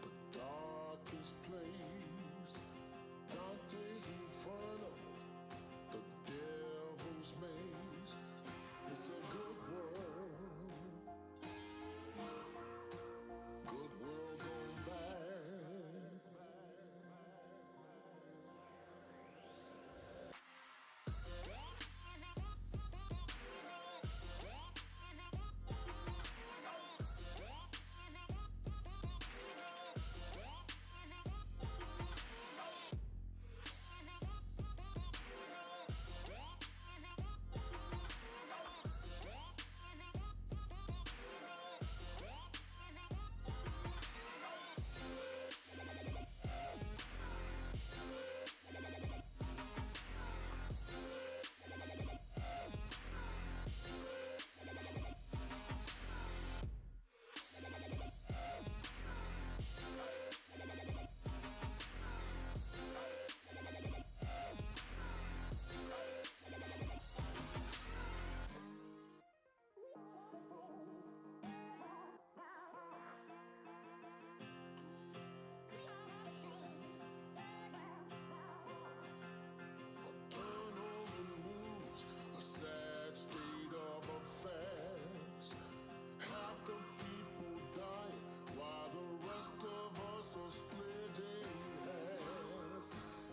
the darkest place. Dante's Inferno, the devil's maze. It's a good world gone bad.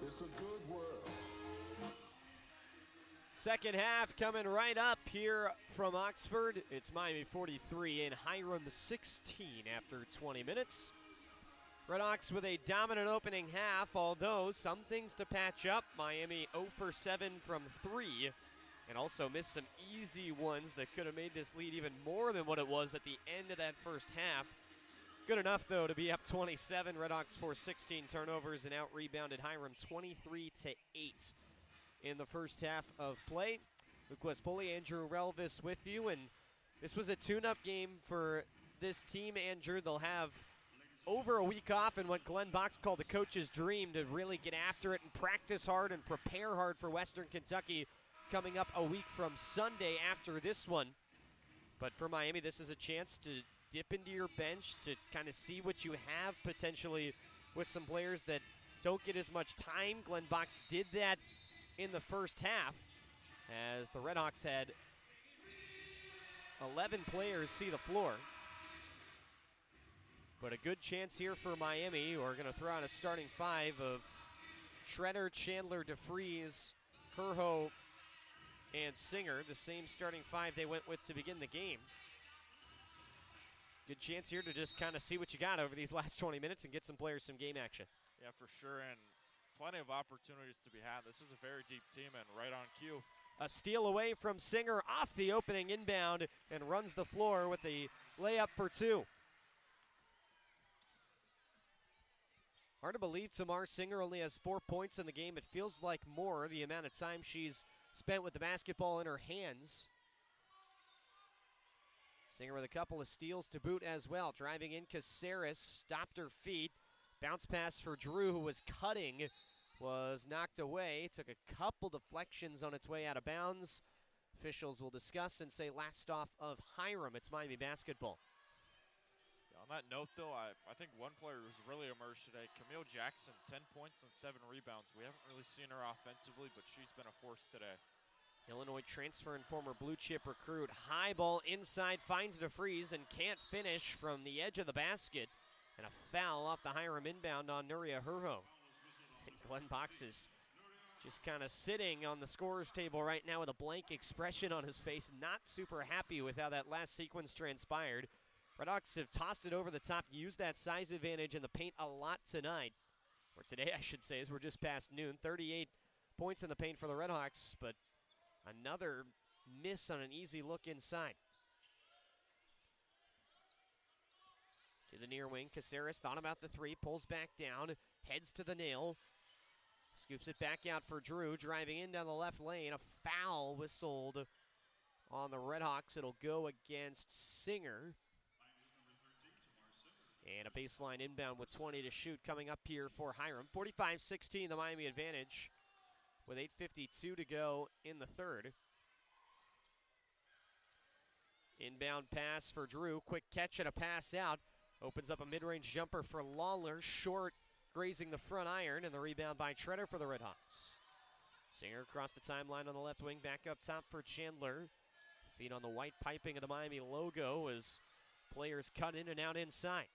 It's a good world. Second half coming right up here from Oxford. It's Miami 43 and Hiram 16 after 20 minutes. RedHawks with a dominant opening half, although some things to patch up. Miami 0 for 7 from 3 and also missed some easy ones that could have made this lead even more than what it was at the end of that first half. Good enough, though, to be up 27. RedHawks forced 16 turnovers and out-rebounded Hiram 23-8 in the first half of play. Poley, Andrew Relvas with you, and this was a tune-up game for this team, Andrew. They'll have over a week off in what Glenn Box called the coach's dream to really get after it and practice hard and prepare hard for Western Kentucky coming up a week from Sunday after this one. But for Miami, this is a chance to dip into your bench to kind of see what you have potentially with some players that don't get as much time. Glenn Box did that in the first half as the RedHawks had 11 players see the floor. But a good chance here for Miami. We're going to throw out a starting five of Shredder, Chandler, DeFries, Herho, and Singer, the same starting five they went with to begin the game. Good chance here to just kind of see what you got over these last 20 minutes and get some players some game action. Yeah, for sure, and plenty of opportunities to be had. This is a very deep team and right on cue. A steal away from Singer off the opening inbound and runs the floor with a layup for two. Hard to believe Tamar Singer only has 4 points in the game. It feels like more the amount of time she's spent with the basketball in her hands. Singer with a couple of steals to boot as well. Driving in, Caceres stopped her feet. Bounce pass for Drew, who was cutting, was knocked away. Took a couple deflections on its way out of bounds. Officials will discuss and say last off of Hiram. It's Miami basketball. Yeah, on that note, though, I think one player who's really emerged today, Camille Jackson, 10 points and 7 rebounds. We haven't really seen her offensively, but she's been a force today. Illinois transfer and former blue chip recruit. High ball inside, finds DeFries and can't finish from the edge of the basket. And a foul off the Hiram inbound on Nuria Herho. And Glenn Box is just kind of sitting on the scorer's table right now with a blank expression on his face. Not super happy with how that last sequence transpired. RedHawks have tossed it over the top, used that size advantage in the paint a lot tonight. Or today, I should say, as we're just past noon. 38 points in the paint for the RedHawks, but another miss on an easy look inside. To the near wing, Caceres thought about the three, pulls back down, heads to the nail, scoops it back out for Drew, driving in down the left lane. A foul whistled on the RedHawks. It'll go against Singer. And a baseline inbound with 20 to shoot coming up here for Hiram. 45-16, the Miami advantage. with 8:52 to go in the third. Inbound pass for Drew. Quick catch and a pass out. Opens up a mid-range jumper for Lawler. Short, grazing the front iron, and the rebound by Treader for the RedHawks. Singer across the timeline on the left wing. Back up top for Chandler. Feet on the white piping of the Miami logo as players cut in and out inside.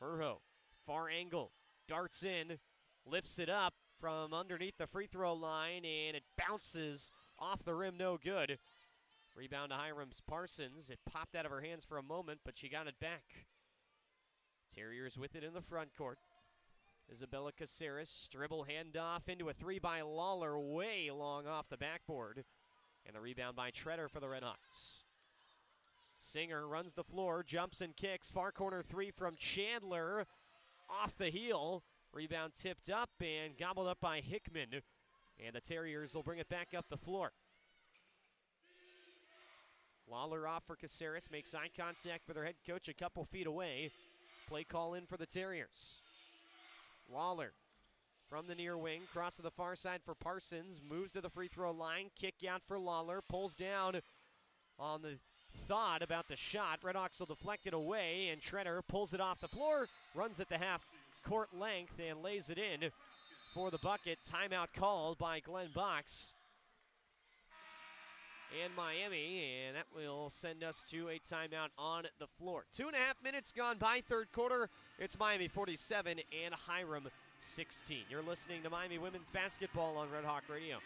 Herho, far angle, darts in, lifts it up from underneath the free throw line, and it bounces off the rim, no good. Rebound to Hiram's Parsons. It popped out of her hands for a moment, but she got it back. Terriers with it in the front court. Isabella Caceres, dribble handoff into a three by Lawler, way long off the backboard. And the rebound by Treader for the RedHawks. Singer runs the floor, jumps and kicks. Far corner three from Chandler, off the heel. Rebound tipped up and gobbled up by Hickman. And the Terriers will bring it back up the floor. Lawler off for Caceres, makes eye contact with her head coach a couple feet away. Play call in for the Terriers. Lawler from the near wing, cross to the far side for Parsons, moves to the free throw line, kick out for Lawler, pulls down on the thought about the shot. RedHawks will deflect it away, and Treader pulls it off the floor, runs at the half court length, and lays it in for the bucket. Timeout called by Glenn Box and Miami, and that will send us to a timeout on the floor. 2.5 minutes gone by, third quarter. It's Miami 47 and Hiram 16. You're listening to Miami Women's Basketball on Red Hawk Radio.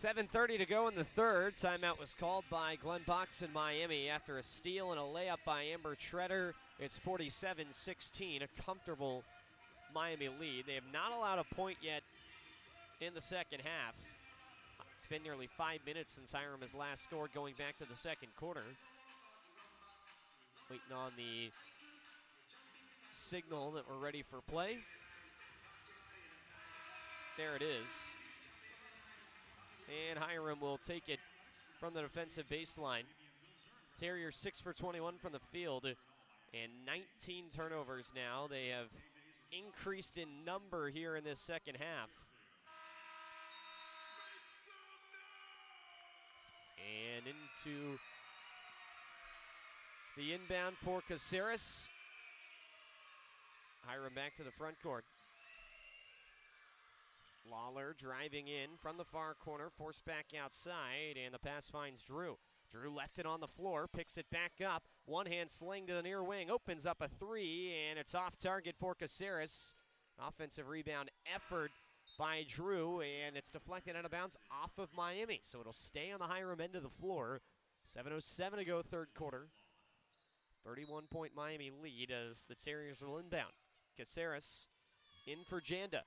.7:30 to go in the third. Timeout was called by Glenn Box in Miami after a steal and a layup by Amber Treader. It's 47-16, a comfortable Miami lead. They have not allowed a point yet in the second half. It's been nearly 5 minutes since Hiram has last scored, going back to the second quarter. Waiting on the signal that we're ready for play. There it is. And Hiram will take it from the defensive baseline. Terriers 6 for 21 from the field and 19 turnovers now. They have increased in number here in this second half. And into the inbound for Caceres. Hiram back to the front court. Lawler driving in from the far corner, forced back outside, and the pass finds Drew. Drew left it on the floor, picks it back up. One hand sling to the near wing, opens up a three, and it's off target for Caceres. Offensive rebound effort by Drew, and it's deflected out of bounds off of Miami. So it'll stay on the Hiram end of the floor. 7:07 to go, third quarter. 31-point Miami lead as the Terriers will inbound. Caceres in for Janda.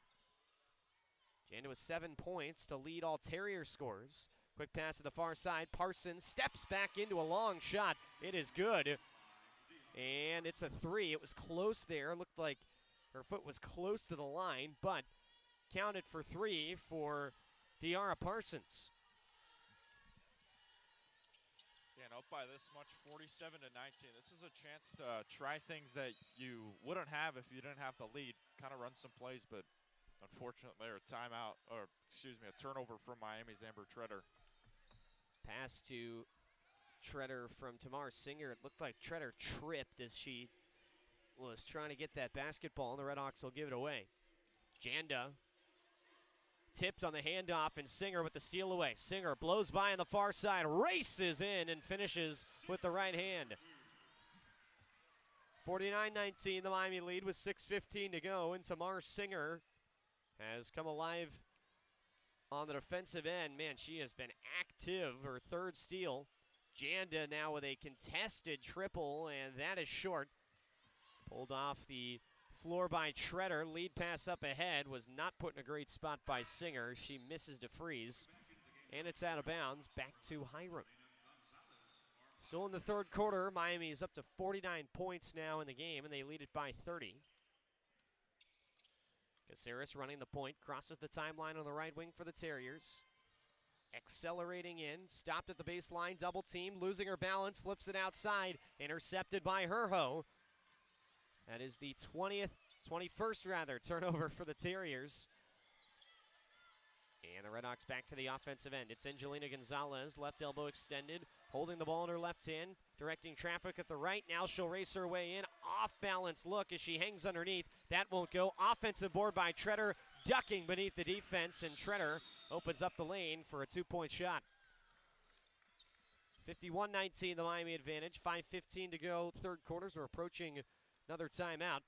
Janda with 7 points to lead all Terrier scores. Quick pass to the far side. Parsons steps back into a long shot. It is good. And it's a three. It was close there. Looked like her foot was close to the line, but counted for three for De'Ara Parsons. Yeah, and up by this much, 47-19. This is a chance to try things that you wouldn't have if you didn't have the lead. Kind of run some plays, but unfortunately, a timeout, or excuse me, a turnover from Miami's Amber Treader. Pass to Treader from Tamar Singer. It looked like Treader tripped as she was trying to get that basketball, and the RedHawks will give it away. Janda tipped on the handoff, and Singer with the steal away. Singer blows by on the far side, races in, and finishes with the right hand. 49-19, the Miami lead with 6:15 to go, and Tamar Singer has come alive on the defensive end. Man, she has been active, her third steal. Janda now with a contested triple, and that is short. Pulled off the floor by Treader. Lead pass up ahead was not put in a great spot by Singer. She misses to freeze, and it's out of bounds. Back to Hiram. Still in the third quarter, Miami is up to 49 points now in the game, and they lead it by 30. Caceres running the point, crosses the timeline on the right wing for the Terriers. Accelerating in, stopped at the baseline, double team, losing her balance, flips it outside, intercepted by Herho. That is the 21st turnover for the Terriers. And the RedHawks back to the offensive end. It's Angelina Gonzalez, left elbow extended, holding the ball in her left hand, directing traffic at the right. Now she'll race her way in. Off-balance look as she hangs underneath. That won't go. Offensive board by Treader, ducking beneath the defense, and Treader opens up the lane for a two-point shot. 51-19, the Miami advantage. 5:15 to go, third quarters. We're approaching another timeout.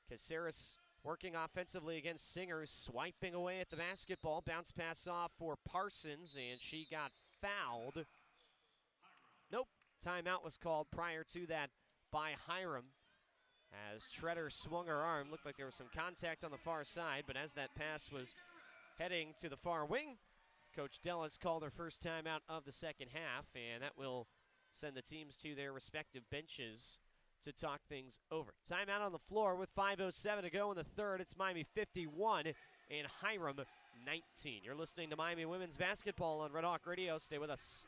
Caceres working offensively against Singer, swiping away at the basketball. Bounce pass off for Parsons, and she got fouled. Nope, timeout was called prior to that by Hiram. As Treader swung her arm, looked like there was some contact on the far side, but as that pass was heading to the far wing, Coach Dellis called her first timeout of the second half, and that will send the teams to their respective benches to talk things over. Timeout on the floor with 5:07 to go in the third. It's Miami 51 and Hiram 19. You're listening to Miami Women's Basketball on Red Hawk Radio. Stay with us.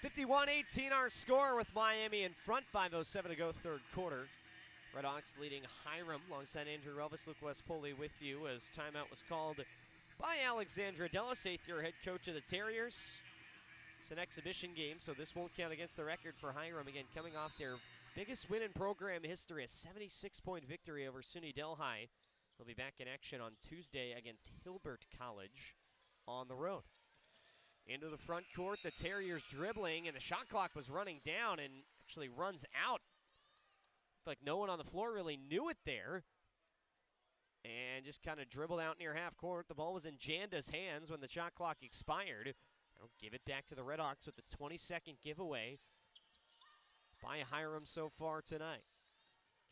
(51-18) our score with Miami in front. 5:07 to go, third quarter. RedHawks leading Hiram alongside Andrew Relvas, Luke West Poley with you as timeout was called by Alexandra Dellis, eighth-year head coach of the Terriers. It's an exhibition game, so this won't count against the record for Hiram. Again, coming off their biggest win in program history, a 76-point victory over SUNY Delhi. They'll be back in action on Tuesday against Hilbert College on the road. Into the front court, the Terriers dribbling, and the shot clock was running down and actually runs out. Looked like no one on the floor really knew it there. And just kind of dribbled out near half court. The ball was in Janda's hands when the shot clock expired. They'll give it back to the RedHawks with the 22nd giveaway by Hiram so far tonight.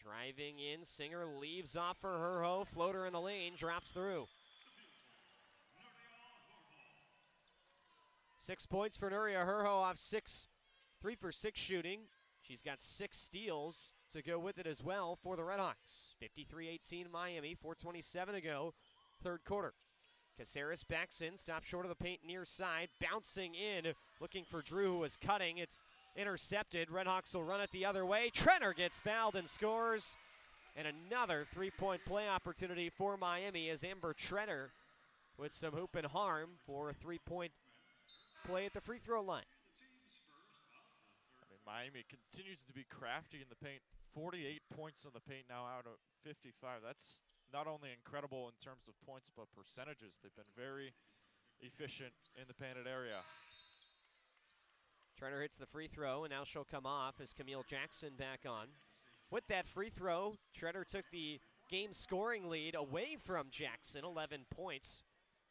Driving in, Singer leaves off for Herho. Floater in the lane, drops through. 6 points for Nuria Herho off 3 for 6 shooting. She's got 6 steals to go with it as well for the RedHawks. 53-18 Miami, 4:27 to go, third quarter. Caceres backs in, stops short of the paint near side, bouncing in, looking for Drew, who was cutting. It's intercepted. RedHawks will run it the other way. Trenner gets fouled and scores. And another three-point play opportunity for Miami as Amber Trenner with some hoop and harm for a three-point play at the free throw line. I mean, Miami continues to be crafty in the paint. 48 points in the paint now out of 55. That's not only incredible in terms of points, but percentages. They've been very efficient in the painted area. Trenner hits the free throw, and now she'll come off as Camille Jackson back on. With that free throw, Trenner took the game scoring lead away from Jackson, 11 points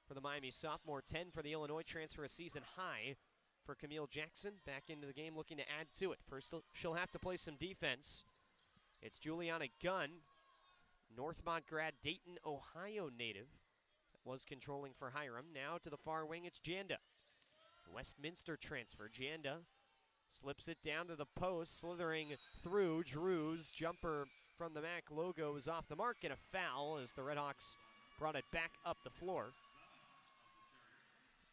for the Miami sophomore, 10 for the Illinois transfer, a season high for Camille Jackson. Back into the game looking to add to it. First, she'll have to play some defense. It's Juliana Gunn, Northmont grad, Dayton, Ohio native. Was controlling for Hiram. Now to the far wing, it's Janda. Westminster transfer. Janda slips it down to the post, slithering through. Drew's jumper from the MAC logo is off the mark, and a foul as the RedHawks brought it back up the floor.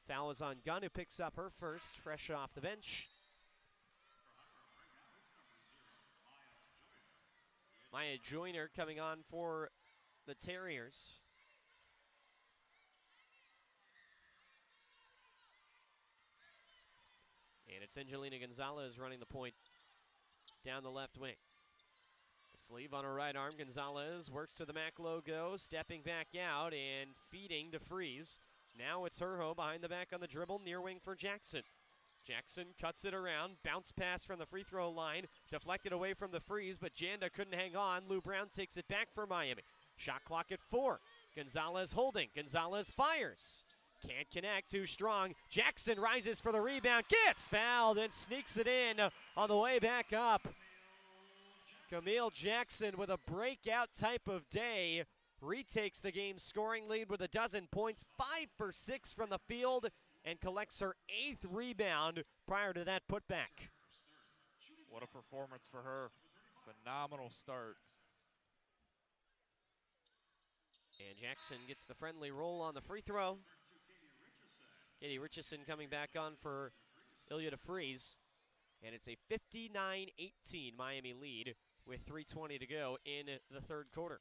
Foul is on Gunn, who picks up her first, fresh off the bench. Maya Joyner coming on for the Terriers. And it's Angelina Gonzalez running the point down the left wing. A sleeve on her right arm. Gonzalez works to the MAC logo, stepping back out and feeding to Freeze. Now it's Herho behind the back on the dribble, near wing for Jackson. Jackson cuts it around, bounce pass from the free throw line, deflected away from the Freeze, but Janda couldn't hang on. Lou Brown takes it back for Miami. Shot clock at 4. Gonzalez holding. Gonzalez fires. Can't connect, too strong. Jackson rises for the rebound, gets fouled and sneaks it in on the way back up. Camille Jackson with a breakout type of day retakes the game scoring lead with a dozen points, 5 for 6 from the field, and collects her 8th rebound prior to that putback. What a performance for her. Phenomenal start. And Jackson gets the friendly roll on the free throw. Katie Richardson coming back on for Ilya DeFries. And it's a 59-18 Miami lead with 3:20 to go in the third quarter.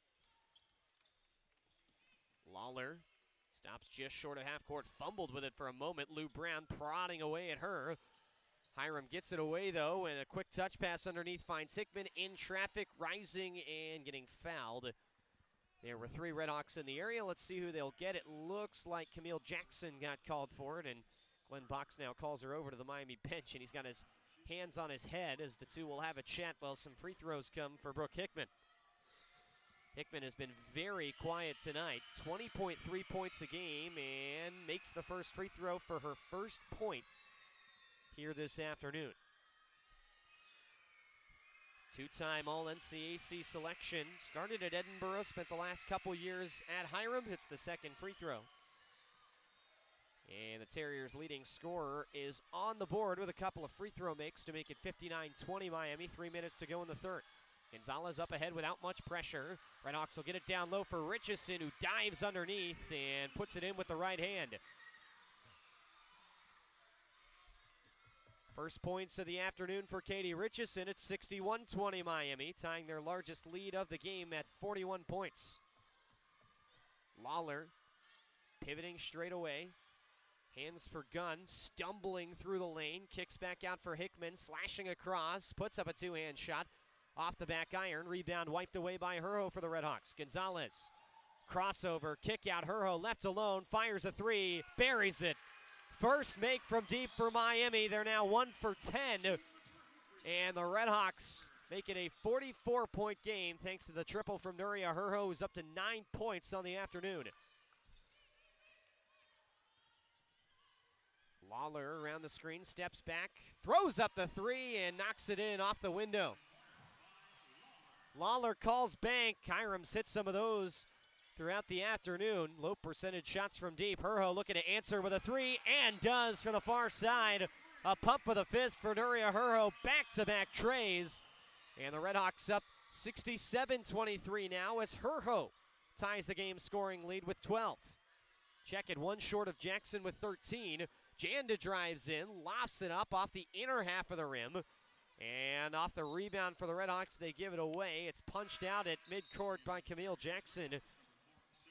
Lawler stops just short of half court, fumbled with it for a moment. Lou Brown prodding away at her. Hiram gets it away though, and a quick touch pass underneath finds Hickman in traffic, rising and getting fouled. There were 3 RedHawks in the area. Let's see who they'll get. It looks like Camille Jackson got called for it, and Glenn Box now calls her over to the Miami bench, and he's got his hands on his head as the two will have a chat while some free throws come for Brooke Hickman. Hickman has been very quiet tonight, 20.3 points a game, and makes the first free throw for her first point here this afternoon. Two-time All-NCAC selection, started at Edinburgh, spent the last couple years at Hiram, hits the second free throw. And the Terriers' leading scorer is on the board with a couple of free throw makes to make it 59-20 Miami, 3 minutes to go in the third. Gonzalez up ahead without much pressure. RedHawks will get it down low for Richardson, who dives underneath and puts it in with the right hand. First points of the afternoon for Katie Richardson. It's 61-20 Miami, tying their largest lead of the game at 41 points. Lawler pivoting straight away. Hands for Gunn, stumbling through the lane. Kicks back out for Hickman, slashing across. Puts up a two-hand shot. off the back iron. Rebound wiped away by Herho for the RedHawks. Gonzalez, crossover, kick out. Herho left alone, fires a three, buries it. First make from deep for Miami. They're now 1 for 10. And the RedHawks make it a 44-point game thanks to the triple from Nuria Herho, who's up to 9 points on the afternoon. Lawler around the screen, steps back, throws up the three, and knocks it in off the window. Lawler calls bank. Hiram's hit some of those throughout the afternoon. Low percentage shots from deep. Herho looking to answer with a three, and does from the far side. A pump with a fist for Nuria Herho. Back-to-back trays. And the RedHawks up 67-23 now as Herho ties the game scoring lead with 12. Check it, one short of Jackson with 13. Janda drives in, lofts it up off the inner half of the rim. And off the rebound for the RedHawks, they give it away. It's punched out at midcourt by Camille Jackson.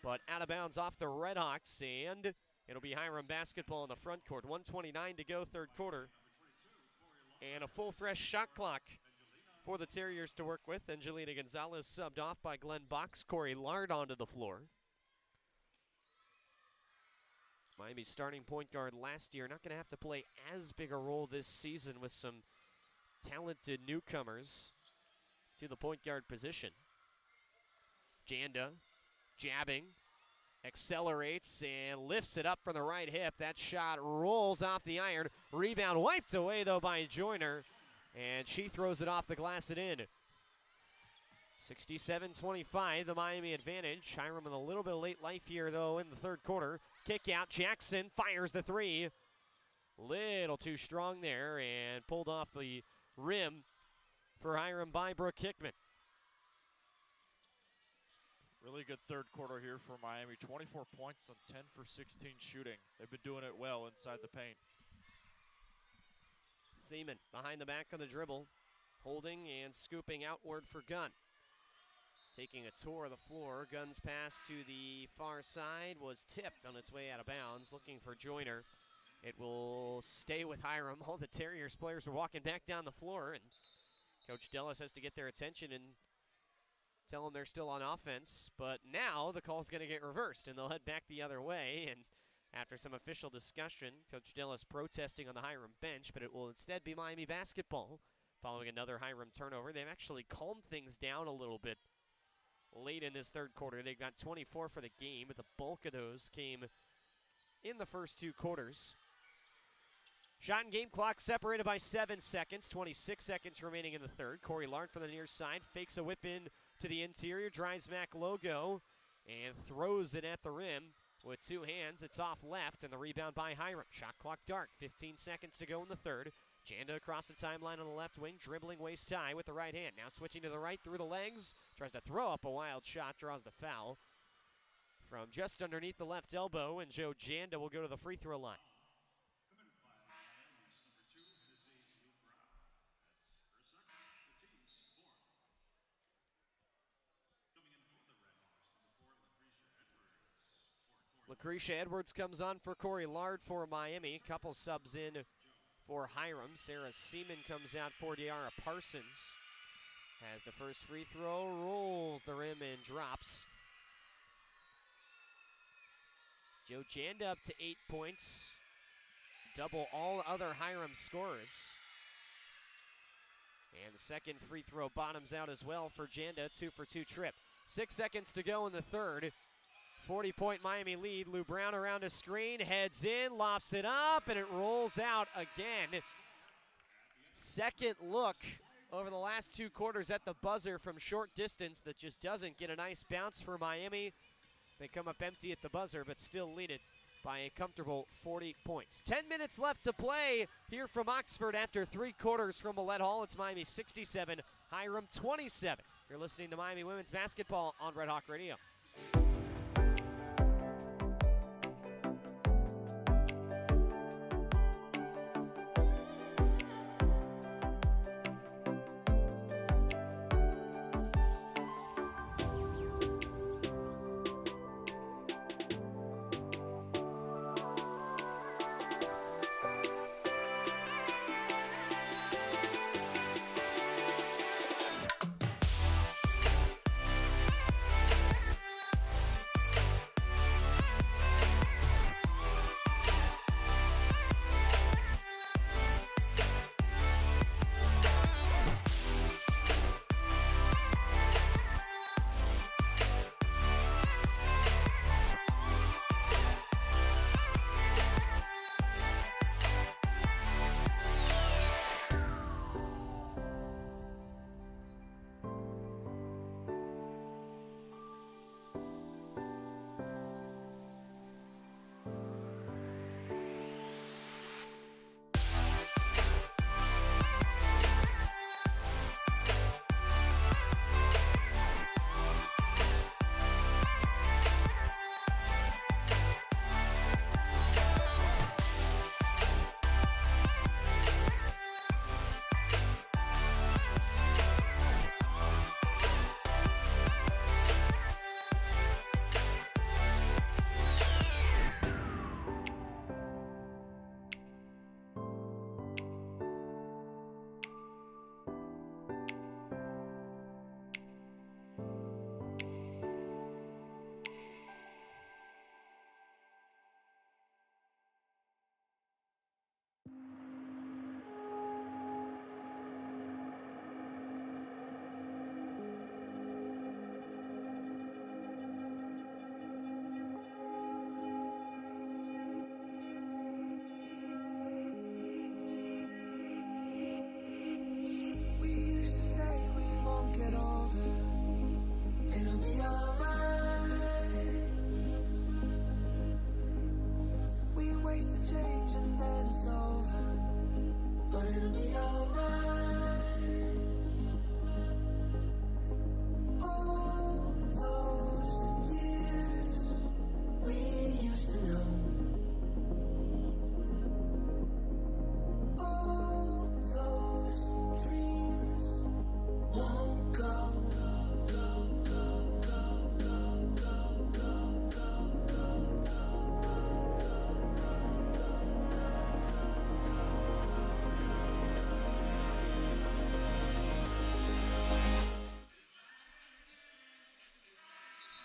But out of bounds off the RedHawks, and it'll be Hiram basketball in the front court. 1:29 to go, third quarter. And a full fresh shot clock for the Terriers to work with. Angelina Gonzalez subbed off by Glenn Box. Corey Lard onto the floor. Miami's starting point guard last year, not going to have to play as big a role this season with some talented newcomers to the point guard position. Janda jabbing, accelerates and lifts it up from the right hip. That shot rolls off the iron. Rebound wiped away though by Joyner, and she throws it off the glass and in. 67-25, the Miami advantage. Hiram with a little bit of late life here, though, in the third quarter. Kick out, Jackson fires the three. Little too strong there, and pulled off the rim for Hiram by Brooke Hickman. Really good third quarter here for Miami. 24 points on 10 for 16 shooting. They've been doing it well inside the paint. Seaman behind the back on the dribble, holding and scooping outward for Gunn. Taking a tour of the floor, Gunn's pass to the far side was tipped on its way out of bounds, looking for Joyner. It will stay with Hiram. All the Terriers players are walking back down the floor, and Coach Dellis has to get their attention and tell them they're still on offense. But now the call's going to get reversed, and they'll head back the other way. And after some official discussion, Coach Dellis protesting on the Hiram bench, but it will instead be Miami basketball following another Hiram turnover. They've actually calmed things down a little bit late in this third quarter. They got 24 for the game, but the bulk of those came in the first two quarters. Shot and game clock separated by 7 seconds, 26 seconds remaining in the third. Corey Lard from the near side fakes a whip in to the interior, drives back logo, and throws it at the rim with two hands. It's off left, and the rebound by Hiram. Shot clock dark, 15 seconds to go in the third. Janda across the timeline on the left wing, dribbling waist high with the right hand. Now switching to the right through the legs. Tries to throw up a wild shot, draws the foul from just underneath the left elbow, and Joe Janda will go to the free throw line. Lucretia Edwards comes on for Corey Lard for Miami. Couple subs in for Hiram. Sarah Seaman comes out for De'Ara Parsons. Has the first free throw, rolls the rim and drops. Joe Janda up to 8 points. Double all other Hiram scorers. And the second free throw bottoms out as well for Janda. 2 for 2 trip. 6 seconds to go in the third. 40-point Miami lead. Lou Brown around a screen, heads in, lofts it up, and it rolls out again. Second look over the last two quarters at the buzzer from short distance that just doesn't get a nice bounce for Miami. They come up empty at the buzzer, but still lead it by a comfortable 40 points. 10 minutes left to play here from Oxford after 3 quarters from Millett Hall. It's Miami 67, Hiram 27. You're listening to Miami Women's Basketball on Red Hawk Radio.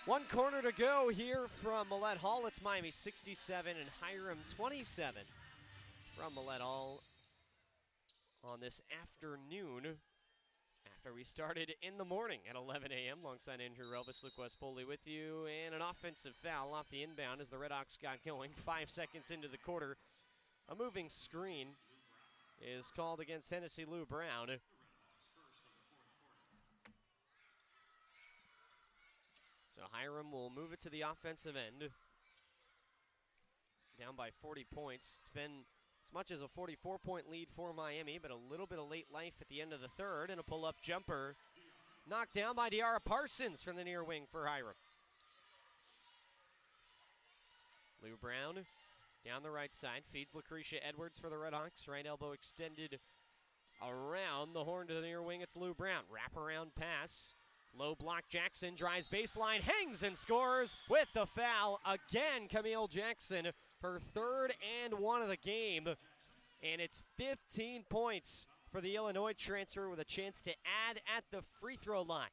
One quarter to go here from Millett Hall. It's Miami 67 and Hiram 27 from Millett Hall on this afternoon after we started in the morning at 11 a.m. alongside Andrew Relvas, Luke West Poley with you, and an offensive foul off the inbound as the RedHawks got going 5 seconds into the quarter. A moving screen is called against Hennessy Lou Brown. So Hiram will move it to the offensive end. Down by 40 points. It's been as much as a 44-point lead for Miami, but a little bit of late life at the end of the third, and a pull-up jumper knocked down by De'Ara Parsons from the near wing for Hiram. Lou Brown down the right side, feeds Lucretia Edwards for the RedHawks. Right elbow extended around the horn to the near wing. It's Lou Brown. Wraparound pass. Low block, Jackson drives baseline, hangs and scores with the foul. Again, Camille Jackson, her third and one of the game. And it's 15 points for the Illinois transfer with a chance to add at the free throw line.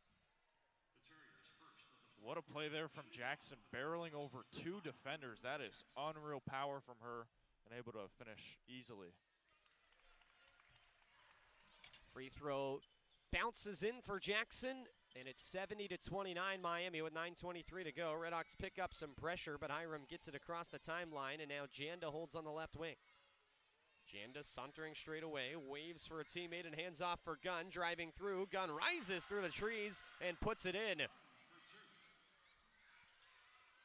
What a play there from Jackson, barreling over 2 defenders. That is unreal power from her and able to finish easily. Free throw bounces in for Jackson. And it's 70-29 Miami with 9:23 to go. RedHawks pick up some pressure, but Hiram gets it across the timeline, and now Janda holds on the left wing. Janda sauntering straight away, waves for a teammate and hands off for Gunn, driving through. Gunn rises through the trees and puts it in.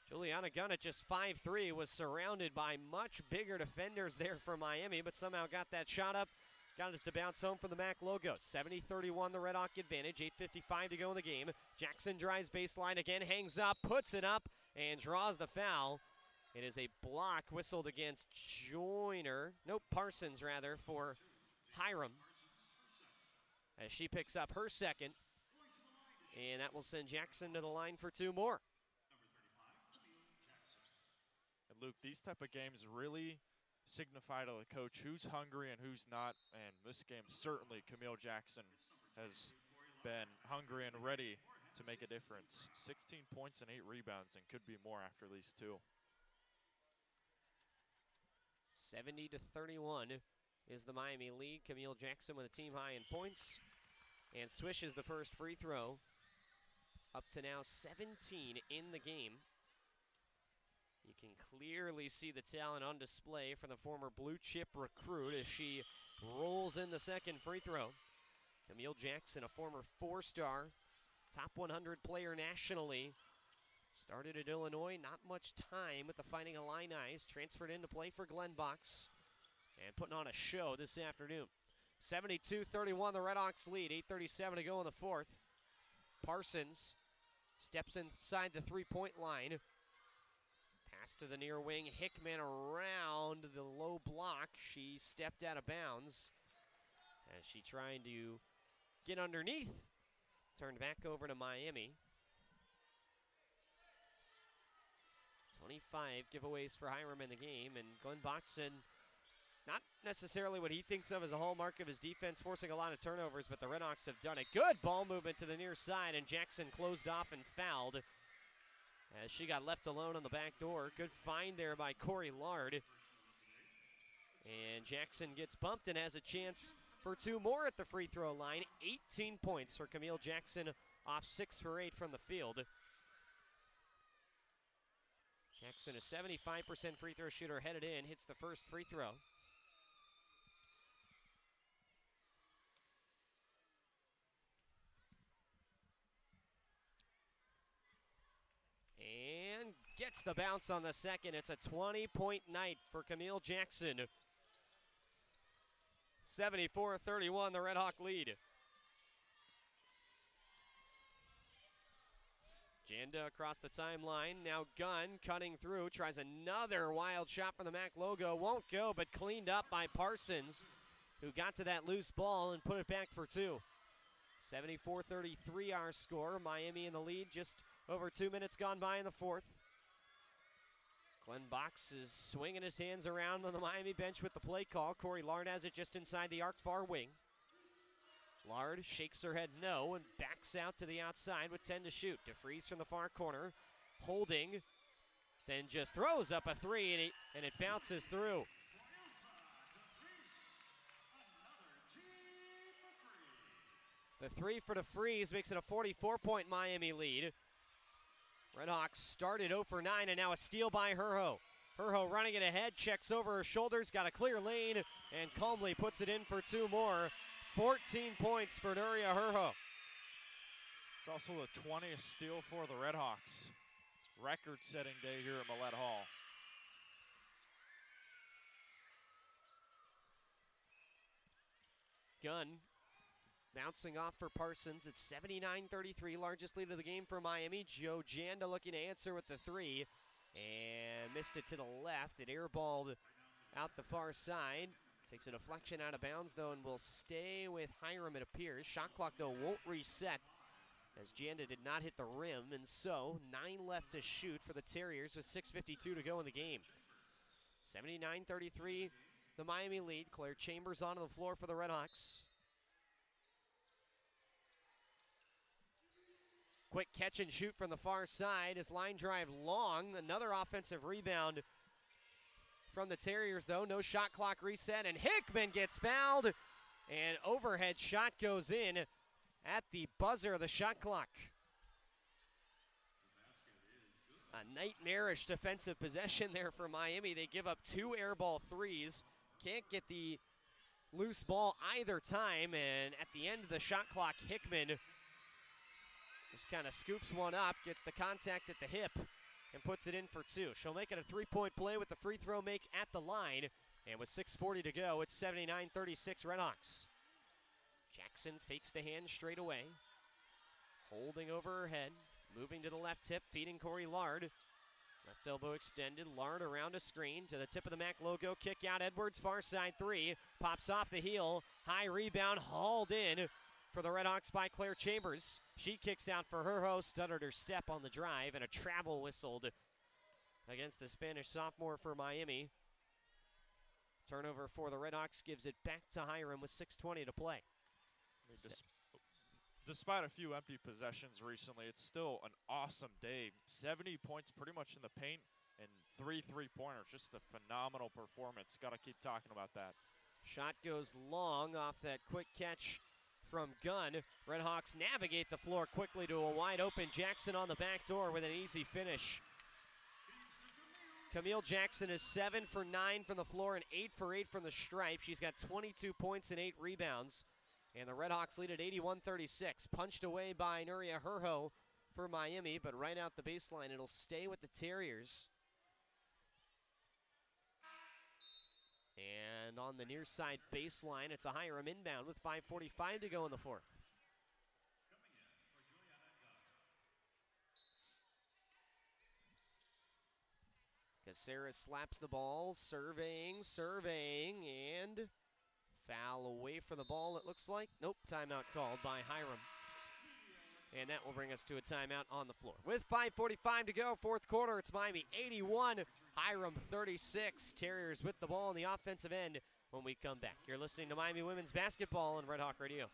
Juliana Gunn at just 5'3" was surrounded by much bigger defenders there for Miami, but somehow got that shot up. Got it to bounce home for the MAC logo. 70-31 the Red Hawk advantage. 8:55 to go in the game. Jackson drives baseline again, hangs up, puts it up, and draws the foul. It is a block whistled against Parsons rather, for Hiram. As she picks up her second. And that will send Jackson to the line for 2 more. And Luke, these type of games really signify to the coach who's hungry and who's not, and this game certainly Camille Jackson has been hungry and ready to make a difference. 16 points and 8 rebounds, and could be more after these 2. 70-31 is the Miami lead. Camille Jackson with a team high in points, and swishes the first free throw. Up to now 17 in the game. You can clearly see the talent on display for the former blue chip recruit as she rolls in the second free throw. Camille Jackson, a former 4-star, top 100 player nationally. Started at Illinois, not much time with the Fighting Illini. Transferred in to play for Glenn Box and putting on a show this afternoon. 72-31 the RedHawks lead, 8:37 to go in the fourth. Parsons steps inside the three-point line. Pass to the near wing, Hickman around the low block. She stepped out of bounds as she tried to get underneath. Turned back over to Miami. 25 giveaways for Hiram in the game, and Glenn Boxon, not necessarily what he thinks of as a hallmark of his defense, forcing a lot of turnovers, but the RedHawks have done it. Good ball movement to the near side, and Jackson closed off and fouled as she got left alone on the back door. Good find there by Corey Lard. And Jackson gets bumped and has a chance for 2 more at the free throw line. 18 points for Camille Jackson off 6 for 8 from the field. Jackson, a 75% free throw shooter, headed in, hits the first free throw. And gets the bounce on the second. It's a 20-point night for Camille Jackson. 74-31, the Red Hawk lead. Janda across the timeline. Now Gunn cutting through, tries another wild shot from the MAC logo. Won't go, but cleaned up by Parsons, who got to that loose ball and put it back for 2. 74-33 our score. Miami in the lead, just over 2 minutes gone by in the fourth. Glenn Box is swinging his hands around on the Miami bench with the play call. Corey Lard has it just inside the arc far wing. Lard shakes her head no and backs out to the outside with 10 to shoot. DeFries from the far corner. holding, then just throws up a three, and it bounces through. The three for the freeze makes it a 44-point Miami lead. RedHawks started 0 for 9, and now a steal by Herho. Herho running it ahead, checks over her shoulders, got a clear lane, and calmly puts it in for two more. 14 points for Nuria Herho. It's also the 20th steal for the RedHawks. Record-setting day here at Millett Hall. Gunn bouncing off for Parsons. It's 79-33, largest lead of the game for Miami. Joe Janda looking to answer with the three, and missed it to the left. It airballed out the far side. Takes a deflection out of bounds, though, and will stay with Hiram, it appears. Shot clock, though, won't reset, as Janda did not hit the rim, and so 9 left to shoot for the Terriers with 6:52 to go in the game. 79-33, the Miami lead. Claire Chambers onto the floor for the RedHawks. Quick catch and shoot from the far side. His line drive long. Another offensive rebound from the Terriers, though. No shot clock reset, and Hickman gets fouled. And overhead shot goes in at the buzzer of the shot clock. A nightmarish defensive possession there for Miami. They give up 2 airball threes. Can't get the loose ball either time, and at the end of the shot clock, Hickman just kind of scoops one up, gets the contact at the hip, and puts it in for 2. She'll make it a 3-point play with the free throw make at the line. And with 6:40 to go, it's 79-36 RedHawks. Jackson fakes the hand straight away. Holding over her head. Moving to the left hip, feeding Corey Lard. Left elbow extended. Lard around a screen to the tip of the MAC logo. Kick out Edwards, far side 3. Pops off the heel. High rebound, hauled in for the RedHawks by Claire Chambers. She kicks out for Herho, stuttered her step on the drive, and a travel whistled against the Spanish sophomore for Miami. Turnover for the RedHawks gives it back to Hiram with 6:20 to play. Despite a few empty possessions recently, it's still an awesome day. 70 points pretty much in the paint and 3 3-pointers. Just a phenomenal performance. Got to keep talking about that. Shot goes long off that quick catch from Gunn. RedHawks navigate the floor quickly to a wide open Jackson on the back door with an easy finish. Camille Jackson is 7 for 9 from the floor and 8 for 8 from the stripe. She's got 22 points and 8 rebounds. And the RedHawks lead at 81-36. Punched away by Nuria Herho for Miami, but right out the baseline, it'll stay with the Terriers. And on the near side baseline, it's a Hiram inbound with 5:45 to go in the fourth. Caceres slaps the ball, surveying, and foul away for the ball, it looks like. Nope, timeout called by Hiram. And that will bring us to a timeout on the floor. With 5:45 to go, fourth quarter, it's Miami 81, Hiram 36. Terriers with the ball on the offensive end when we come back. You're listening to Miami Women's Basketball on Red Hawk Radio.